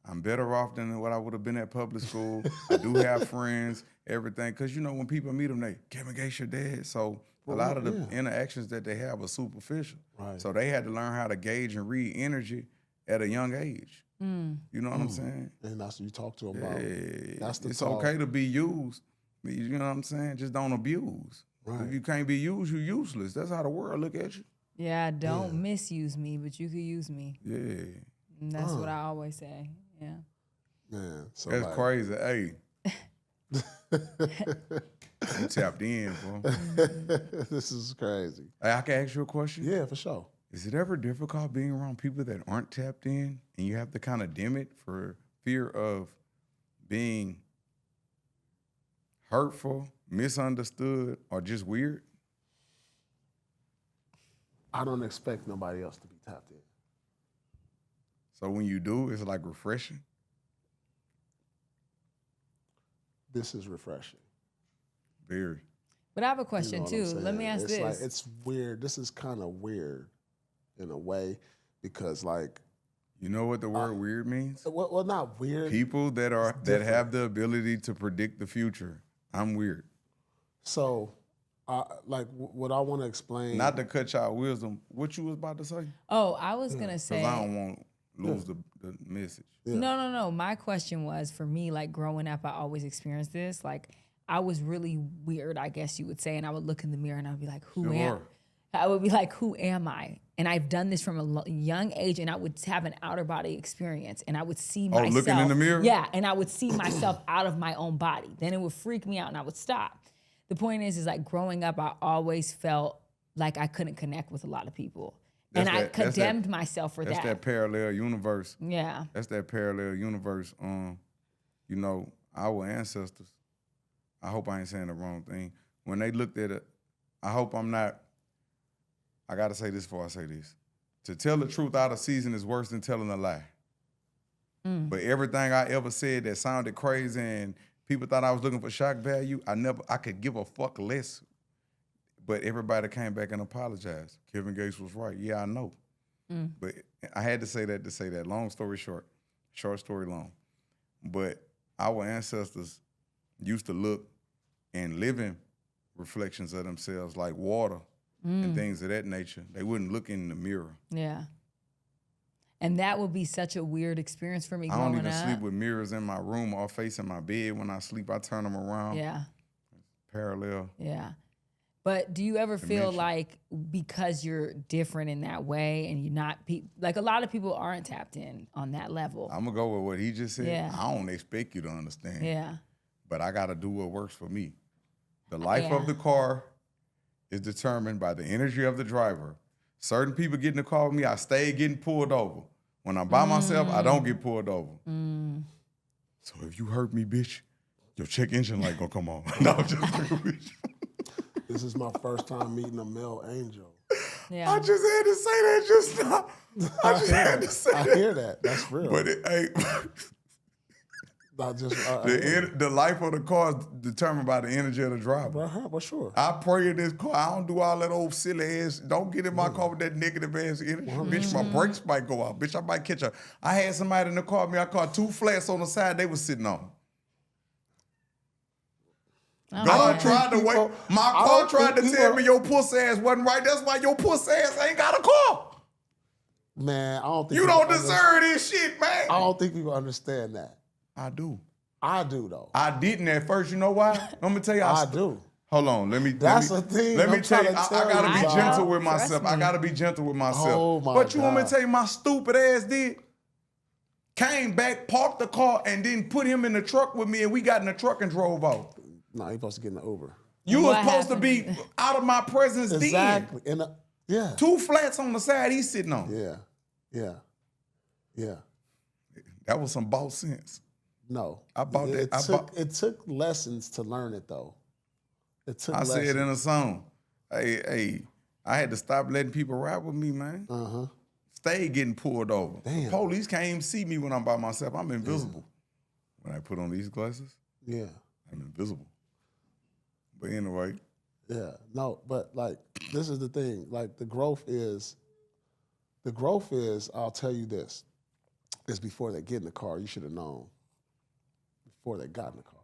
I'm better off than what I would have been at public school. I do have friends, everything. Because, you know, when people meet them, they, Kevin Gates your dad. So a lot of the interactions that they have are superficial. Right. So they had to learn how to gauge and read energy at a young age. You know what I'm saying? And that's what you talk to them about. It's okay to be used. You know what I'm saying? Just don't abuse. Right. If you can't be used, you're useless. That's how the world look at you. Yeah, don't misuse me, but you could use me. Yeah. And that's what I always say. Yeah. Man, so that's crazy. Hey. I'm tapped in, bro. This is crazy. Hey, I can ask you a question? Yeah, for sure. Is it ever difficult being around people that aren't tapped in and you have to kind of dim it for fear of being hurtful, misunderstood, or just weird? I don't expect nobody else to be tapped in. So when you do, it's like refreshing? This is refreshing. Very. But I have a question too. Let me ask this. Like, it's weird. This is kind of weird in a way because like. You know what the word weird means? Well, not weird. People that have the ability to predict the future. I'm weird. So, like, what I want to explain. Not to cut y'all wisdom. What you was about to say? Oh, I was gonna say. Because I don't want to lose the message. Yeah. No. My question was, for me, like growing up, I always experienced this. Like, I was really weird, I guess you would say, and I would look in the mirror and I'd be like, who am I? I would be like, who am I? And I've done this from a young age, and I would have an outer body experience, and I would see myself. looking in the mirror? Yeah, and I would see myself out of my own body. Then it would freak me out, and I would stop. The point is like growing up, I always felt like I couldn't connect with a lot of people. I condemned myself for that. That's that parallel universe. Yeah. That's that parallel universe. You know, our ancestors, I hope I ain't saying the wrong thing. When they looked at it, I hope I'm not, I gotta say this before I say this. To tell the truth out of season is worse than telling a lie. But everything I ever said that sounded crazy and people thought I was looking for shock value, I could give a fuck less. But everybody came back and apologized. Kevin Gates was right. Yeah, I know. But I had to say that. Long story short, short story long. But our ancestors used to look and live in reflections of themselves like water and things of that nature. They wouldn't look in the mirror. Yeah. And that would be such a weird experience for me growing up. I don't even sleep with mirrors in my room or facing my bed. When I sleep, I turn them around. Yeah. Parallel. Yeah. But do you ever feel like because you're different in that way and you're not, like a lot of people aren't tapped in on that level? I'm going to go with what he just said. Yeah. I don't expect you to understand. Yeah. But I got to do what works for me. The life of the car is determined by the energy of the driver. Certain people get in the car with me, I stay getting pulled over. When I'm by myself, I don't get pulled over. So if you hurt me, bitch, your check engine light gonna come on. No, I'm just This is my first time meeting a male angel. Yeah. I just had to say that just now. I just had to say I that. hear that. That's real. But it ain't. The life of the car is determined by the energy of the driver. Well, sure. I pray in this car. I don't do all that old silly ass. Don't get in my car with that negative ass energy. Bitch, my brakes might go out. Bitch, I might catch a. I had somebody in the car with me. I caught 2 flats on the side they was sitting on. God tried to wait. My car tried to tell me your pussy ass wasn't right. That's why your pussy ass ain't got a car. Man, I don't think you don't deserve this shit, man. I don't think people understand that. I do. I do though. I didn't at first. You know why? Let me tell you. I do. Hold on. That's the thing. Let me I'm tell you. trying to I gotta tell be you, gentle dog. with myself. I gotta be gentle with myself. Oh my But you want me to God. tell you my stupid ass did? Came back, parked the car, and then put him in the truck with me, and we got in the truck and drove off. No, you're supposed to get in the Uber. You were supposed to be out of my presence Exactly. then. Yeah. 2 flats on the side he's sitting on. Yeah. That was some boss sense. No. I bought that. It took lessons to learn it though. It took I lessons. said in a song, hey, I had to stop letting people ride with me, man. Stay getting pulled over. Damn. Police can't even see me when I'm by myself. I'm invisible. When I put on these glasses, Yeah. I'm invisible. But anyway. Yeah. No, but like this is the thing. Like the growth is, I'll tell you this, is before they get in the car, you should have known. Before they got in the car.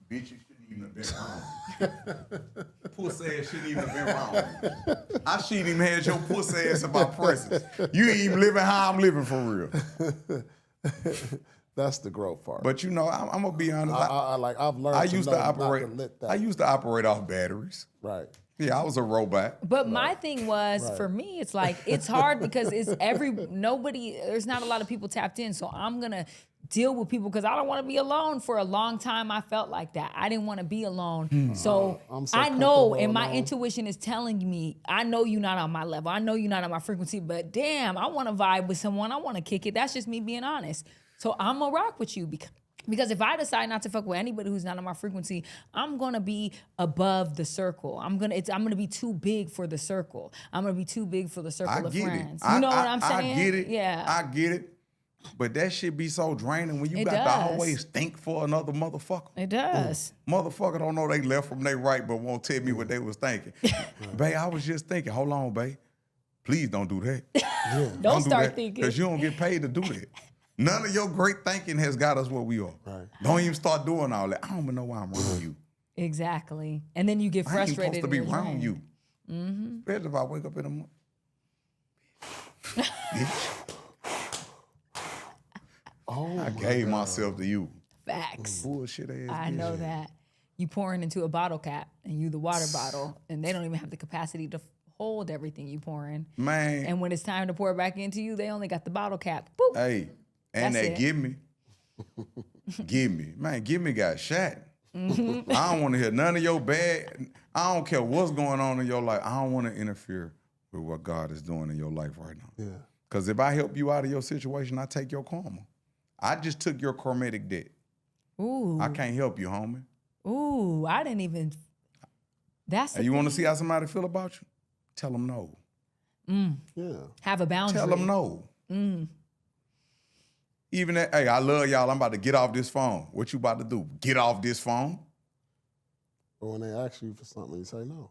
Bitch, you shouldn't even have been wrong. Pussy ass shouldn't even have been wrong. I shouldn't even had your pussy ass in my presence. You ain't even living how I'm living for real. That's the growth part. But you know, I'm gonna be honest. I've learned. I used to operate. Let that. I used to operate off batteries. Right. Yeah, I was a robot. But my thing was, for me, it's like, it's hard because there's not a lot of people tapped in. So I'm going to deal with people because I don't want to be alone. For a long time, I felt like that. I didn't want to be alone. So I know, and my intuition is telling me, I know you're not on my level. I know you're not on my frequency, but damn, I want to vibe with someone. I want to kick it. That's just me being honest. So I'm going to rock with you because if I decide not to fuck with anybody who's not on my frequency, I'm gonna be above the circle. I'm gonna be too big for the circle. I'm gonna be too big for the circle of friends. You know what I'm saying? I get it. Yeah. I get it. But that shit be so draining when you got to always think for another motherfucker. It does. Motherfucker don't know they left from their right, but won't tell me what they was thinking. Babe, I was just thinking. Hold on, babe. Please don't do that. Don't start thinking. Because you don't get paid to do that. None of your great thinking has got us where we are. Right. Don't even start doing all that. I don't even know why I'm around you. Exactly. And then you get frustrated. I ain't supposed to be around you. Mm-hmm. Especially if I wake up in the morning. Bitch. I gave myself to you. Facts. Bullshit ass. I know that. You pouring into a bottle cap and you the water bottle and they don't even have the capacity to hold everything you pour in. Man. And when it's time to pour it back into you, they only got the bottle cap. Boop. Hey, and That's they it. give me. Man, give me got shot. Mm-hmm. I don't want to hear none of your bad. I don't care what's going on in your life. I don't want to interfere with what God is doing in your life right now. Yeah. Because if I help you out of your situation, I take your karma. I just took your karmatic debt. Ooh. I can't help you, homie. Ooh, I didn't even. That's the And you want to thing. see how somebody feel about you? Tell them no. Yeah. Have a boundary. Tell them no. Even that, hey, I love y'all. I'm about to get off this phone. What you about to do? Get off this phone? But when they ask you for something, you say no.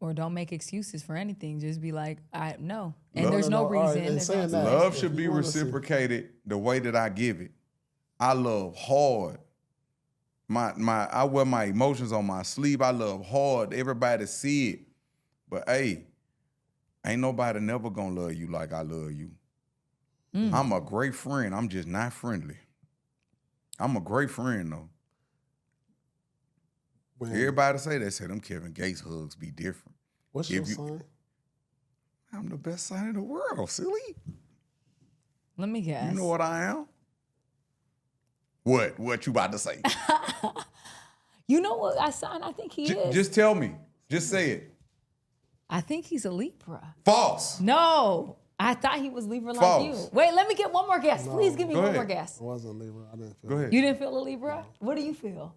Or don't make excuses for anything. Just be like, I no. And No, there's no all right, reason. and There's saying no- that, Love if should be you wanna see- reciprocated the way that I give it. I love hard. I wear my emotions on my sleeve. I love hard. Everybody see it. But hey, ain't nobody never gonna love you like I love you. I'm a great friend. I'm just not friendly. I'm a great friend though. When, Everybody say them Kevin Gates hugs be different. what's if your you- sign? I'm the best sign in the world, silly. Let me guess. You know what I am? What you about to say? You know what I signed? I think he is. Just tell me. Just say it. I think he's a Libra. False. No. I thought he was Libra like False. you. Wait, let me get one more guess. Please give me Go one ahead. more guess. I wasn't Libra. I didn't feel Go ahead. You didn't feel a Libra? What do you feel?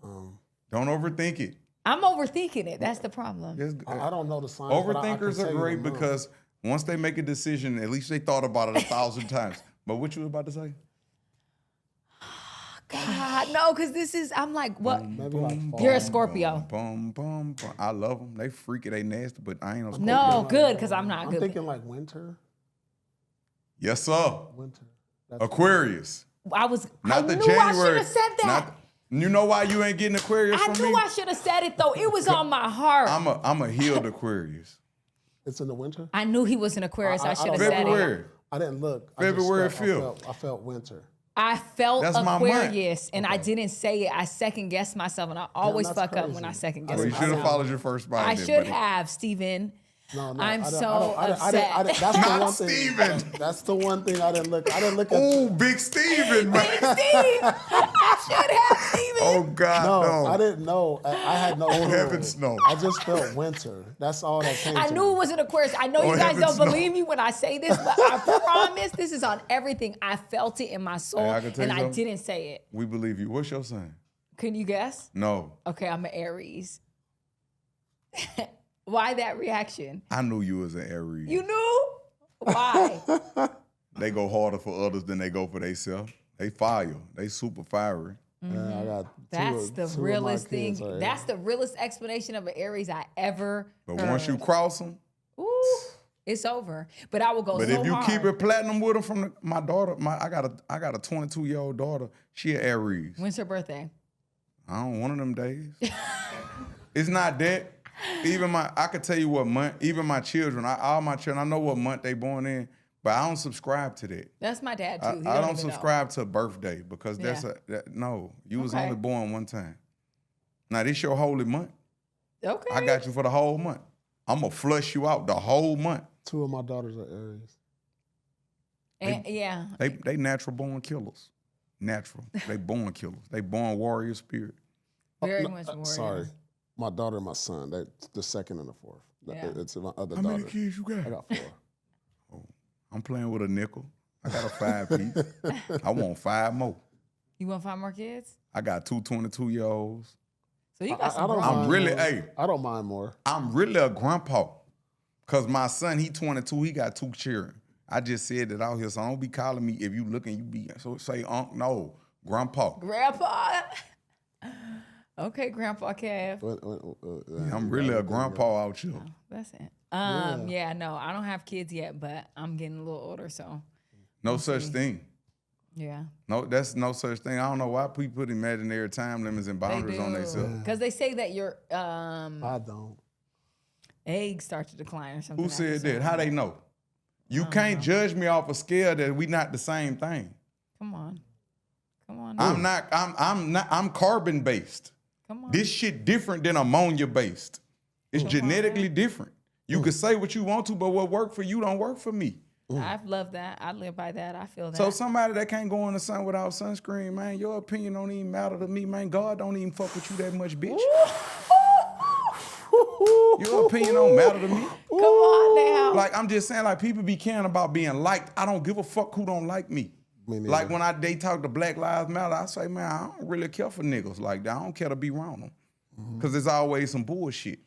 Don't overthink it. I'm overthinking it. That's the problem. I don't know the signs. but I can Overthinkers tell are you great the month. because once they make a decision, at least they thought about it 1,000 times. But what you was about to say? God, no, because this is, I'm like, what? Maybe like fall. You're a Scorpio. Boom, boom, boom. I love them. They freaky, they nasty, but I ain't no Scorpio. No, good, because I'm not I'm good. thinking like winter. Yes, sir. Winter. That's Aquarius. I Not the knew January. I should have said that. You know why you ain't getting Aquarius I from knew me? I should have said it though. It was on my heart. I'm a healed Aquarius. It's in the winter. I knew he was an Aquarius. I should have don't said know. it. February. I didn't look. February I feel. I felt winter. I felt That's my month. Aquarius, and I didn't say it. I second guessed myself, and I always that's fuck up crazy. when I second guess Well, you should have myself. followed your first mind. I then, should buddy. have, Steven. No, I'm I don't- so I don't- upset. that's the Not one thing. Steven. That's the one thing I didn't look. I didn't look at. Ooh, Big Steven, man. Steve, I should have, Steven. Oh, God, No, no. I didn't know. I had no. Oh, clue. heavens, no. I just felt winter. That's all that came. I to knew me. it was an Aquarius. I know Oh, you guys heavens, don't no. believe me when I say this, but I promise this is on everything. I felt it in my soul, Hey, I can tell and you I something. didn't say it. We believe you. What's your sign? Can you guess? No. Okay, I'm an Aries. Why that reaction? I knew you was an Aries. You knew? Why? They go harder for others than they go for themselves. They fire. They super fiery. Yeah, I got That's two the of my realest kids thing. are That's the realest explanation of an Aries I ever But heard. once you cross them, Ooh, it's over. But I will go but so if you hard. keep it platinum with them from my daughter, I got a 22-year-old daughter. She an Aries. When's her birthday? I don't one of them days. It's not that. I could tell you what month. Even my children, all my children, I know what month they born in, but I don't subscribe to that. That's my dad too. I He don't even know. subscribe to birthday because no. You was Okay. only born one time. Now this your holy month. Okay. I got you for the whole month. I'm gonna flush you out the whole month. Two of my daughters are Aries. And, yeah. They natural born killers. Natural. They born killers. They born warrior spirit. Very No, much more. Sorry, my daughter and my son. That's the second and the fourth. Yeah. It's my other How daughter. many kids you got? I got 4. I'm playing with a nickel. I got a 5-piece. I want 5 more. You want 5 more kids? I got 2 22-year-olds. So you got some I don't grown- mind really- more. hey. I don't mind more. I'm really a grandpa. Cause my son, he 22, he got 2 children. I just said that out here, so don't be calling me if you looking, you be so say no, grandpa. Grandpa. Okay, Grandpa Kev. I'm really a grandpa out here. That's it. Yeah, no, I don't have kids yet, but I'm getting a little older, so No such thing. yeah. No, that's no such thing. I don't know why people put imaginary time limits and boundaries on themselves. Because they say that your I don't. eggs start to decline or something. Who said that? How they know? You can't judge me off a scale that we not the same thing. Come on. I'm carbon based. Come on. This shit different than ammonia-based. It's genetically different. You can say what you want to, but what work for you don't work for me. I love that. I live by that. I feel that. So somebody that can't go in the sun without sunscreen, man, your opinion don't even matter to me, man. God don't even fuck with you that much, bitch. Your opinion don't matter to me. Come on now. Like, I'm just saying, like, people be caring about being liked. I don't give a fuck who don't like me. Like, when they talk to Black Lives Matter, I say, man, I don't really care for niggas like that. I don't care to be around them. Because there's always some bullshit.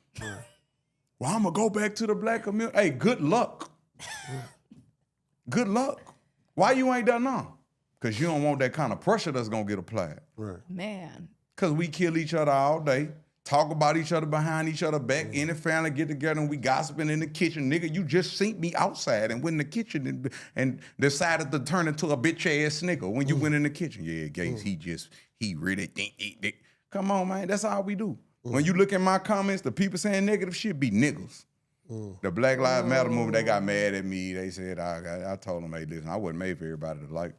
Well, I'm going to go back to the black community. Hey, good luck. Good luck. Why you ain't done now? Because you don't want that kind of pressure that's going to get applied. Right. Man. Because we kill each other all day, talk about each other behind each other back, any family get together and we gossiping in the kitchen. Nigga, you just seen me outside and went in the kitchen and decided to turn into a bitch-ass nigga when you went in the kitchen. Yeah, Gates, he really think. Come on, man, that's all we do. When you look at my comments, the people saying negative shit be niggas. The Black Lives Matter movement, they got mad at me. They said, I told them, hey, listen, I wasn't made for everybody to like.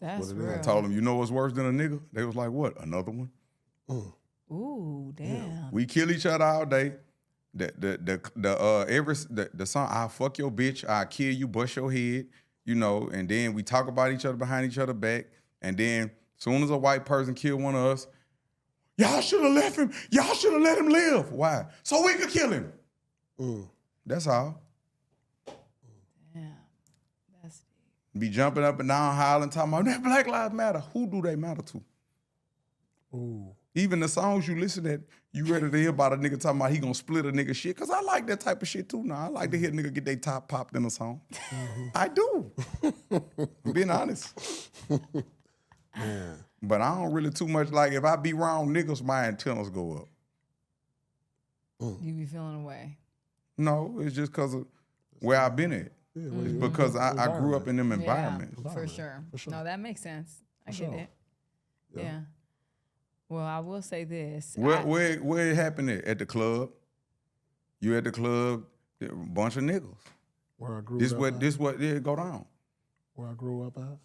That's real. I told them, you know what's worse than a nigga? They was like, what, another one? Ooh, damn. We kill each other all day. The song, I'll fuck your bitch, I'll kill you, bust your head, you know, and then we talk about each other behind each other back, and then soon as a white person kill one of us, y'all should have left him. Y'all should have let him live. Why? So we could kill him. That's all. Yeah. That's deep. Be jumping up and down, hollering, talking about that Black Lives Matter. Who do they matter to? Even the songs you listen to, you ready to hear about a nigga talking about he gonna split a nigga shit? Because I like that type of shit too now. I like to hear a nigga get their top popped in a song. I do. I'm being honest. But I don't really too much like, if I be wrong, niggas, my antennas go up. You be feeling away. No, it's just because of where I've been at. It's because I grew up in them environments. Yeah, for sure. No, that makes sense. I get it. Yeah. Well, I will say this. Where it happened at the club? You at the club, a bunch of niggas. Where I grew This up what it go down. Where I grew up at?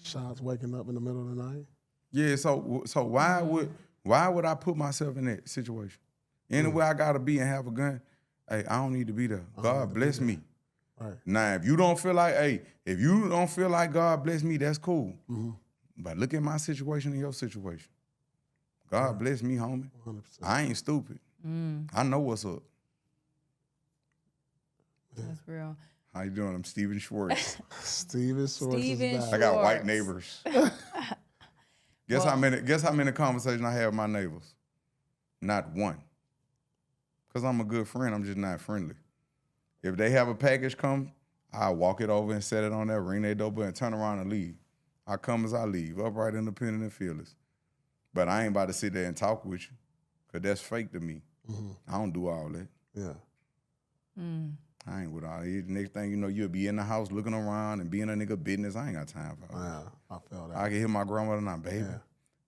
Shots waking up in the middle of the night. Yeah, so why would I put myself in that situation? Anywhere I gotta be and have a gun, hey, I don't need to be there. God bless me. Right. Now, if you don't feel like God bless me, that's cool. But look at my situation and your situation. God bless me, homie. 100%. I ain't stupid. I know what's up. That's real. How you doing? I'm Steven Schwartz. Steven Schwartz is back. I got white neighbors. Guess how many conversations I have with my neighbors? Not one. Because I'm a good friend, I'm just not friendly. If they have a package come, I walk it over and set it on there, ring their doorbell, and turn around and leave. I come as I leave, upright, independent, and fearless. But I ain't about to sit there and talk with you, because that's fake to me. I don't do all that. Yeah. I ain't with all that. Next thing you know, you'll be in the house looking around and being a nigga business. I ain't got time for all that. Yeah, I feel that. I can hear my grandmother now, baby,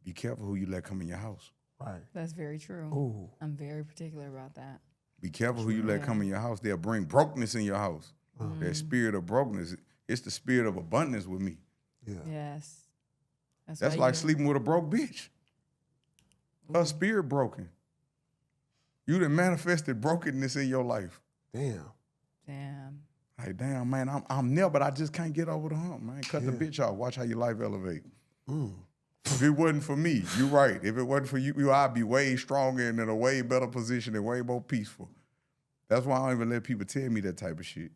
be careful who you let come in your house. Right. That's very true. Ooh. I'm very particular about that. Be careful who you let come in your house. They'll bring brokenness in your house. That spirit of brokenness, it's the spirit of abundance with me. Yeah. Yes. That's like sleeping with a broke bitch. Her spirit broken. You done manifested brokenness in your life. Damn. Like, damn, man, I'm there, but I just can't get over the hump, man. Cut the bitch off. Watch how your life elevate. If it wasn't for me, you're right. If it wasn't for you, I'd be way stronger and in a way better position and way more peaceful. That's why I don't even let people tell me that type of shit.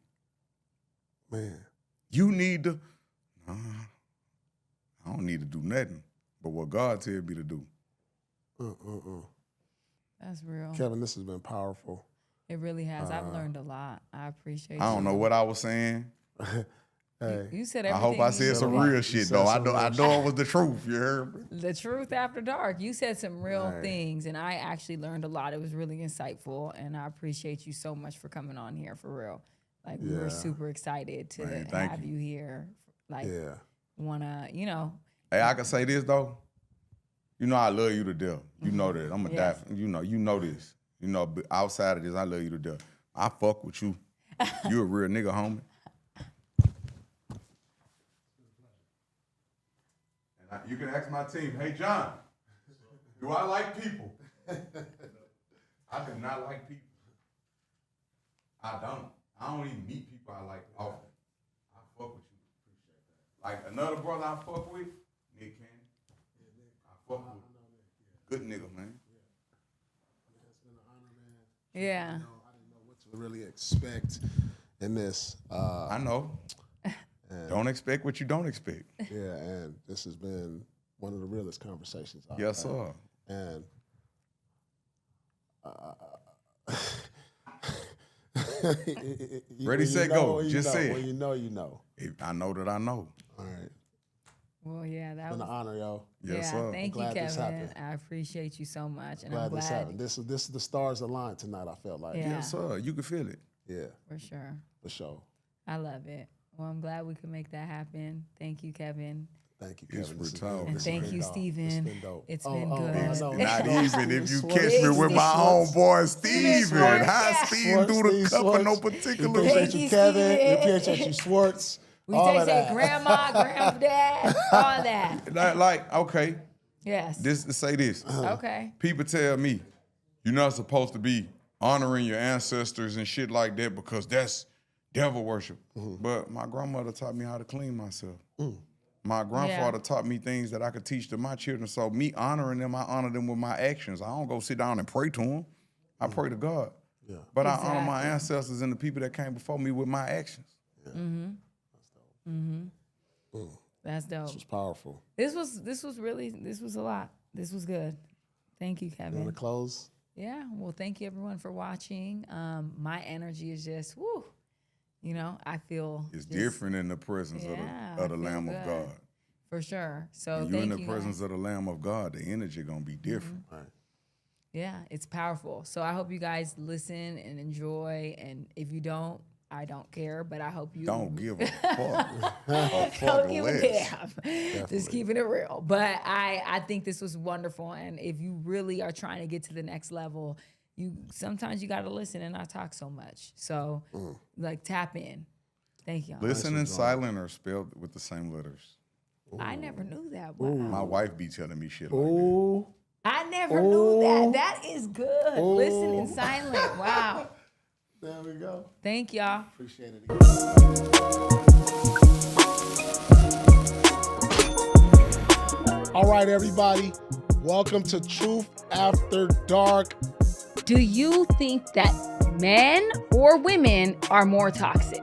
Man. You need to, I don't need to do nothing but what God tells me to do. That's real. Kevin, this has been powerful. It really has. I've learned a lot. I appreciate I don't know what I was saying. Hey. You said I everything. hope I said some real shit, though. I know it was the truth, you heard me? The truth after dark. You said some real things, and I actually learned a lot. It was really insightful, and I appreciate you so much for coming on here, for real. Like, we were super excited to have you here. Like, wanna, Hey, I can say this, though. You know I love you to death. You know that. I'm going to die. You know this. You know, outside of this, I love you to death. I fuck with you. You a real nigga, homie. And You can ask my team, hey, John, do I like people? I do not like people. I don't. I don't even meet people I like often. I fuck with you. Like another brother I fuck with, Nick Cannon. I fuck with. Good nigga, man. It's been an honor, man. Yeah. I didn't know what to really expect in this. I know. Don't expect what you don't expect. Yeah, and this has been one of the realest conversations I've Yes, had. sir. And Ready, set, go. When Just say it. When you know, you know. I know that I know. All right. Well, yeah, that It's been was an honor, yo. Yes, yeah. sir. Thank you, glad this Kevin. happened. I appreciate you so much, and Glad I'm glad this happened. This is the stars aligned tonight, I felt like. Yeah. Yes, sir. You can feel it. Yeah, for sure. for sure. I love it. Well, I'm glad we could make that happen. Thank you, Kevin. Thank you, It's Kevin. This has retired. been- And this has thank been you, dope. Steven. It's been dope. It's been good. I know. Not even if you Swartz. catch me with my homeboy Steven. Swartz, High yeah. speed Swartz, through the Steve cup for no Swartz. We particular appreciate Thank you, you, Kevin. We Steven. appreciate you, Schwartz. We all say of that. grandma, granddad, all that. Like, okay, Yes. say this. Okay. People tell me you're not supposed to be honoring your ancestors and shit like that because that's devil worship. But my grandmother taught me how to clean myself. My grandfather taught me things that I could teach to my children. So me honoring them, I honor them with my actions. I don't go sit down and pray to them. I pray to God. Yeah. But I honor my ancestors and the people that came before me with my actions. That's dope. This was powerful. This was a lot. This was good. Thank you, You Kevin. want to close? Yeah. Well, thank you everyone for watching. My energy is just woo. You know, I feel It's just- different in the presence Yeah, of the I feel Lamb good. of God. for sure. So When thank you're in the you presence guys. of the Lamb of God, the energy gonna be different. All right. Yeah, it's powerful. So I hope you guys listen and enjoy. And if you don't, I don't care. But I hope you Don't give a fuck. A don't fuck give a less. damn. Just keeping it real. But I think this was wonderful. And if you really are trying to get to the next level, sometimes you got to listen and not talk so much. So like tap in. Thank y'all. Listen and silent are spelled with the same letters. I never knew that. Wow. My wife be telling me shit like that. Ooh. I never knew that. That is good. Listen in silent. Wow. There we go. Thank y'all. Appreciate it again. All right, everybody. Welcome to Truth After Dark. Do you think that men or women are more toxic?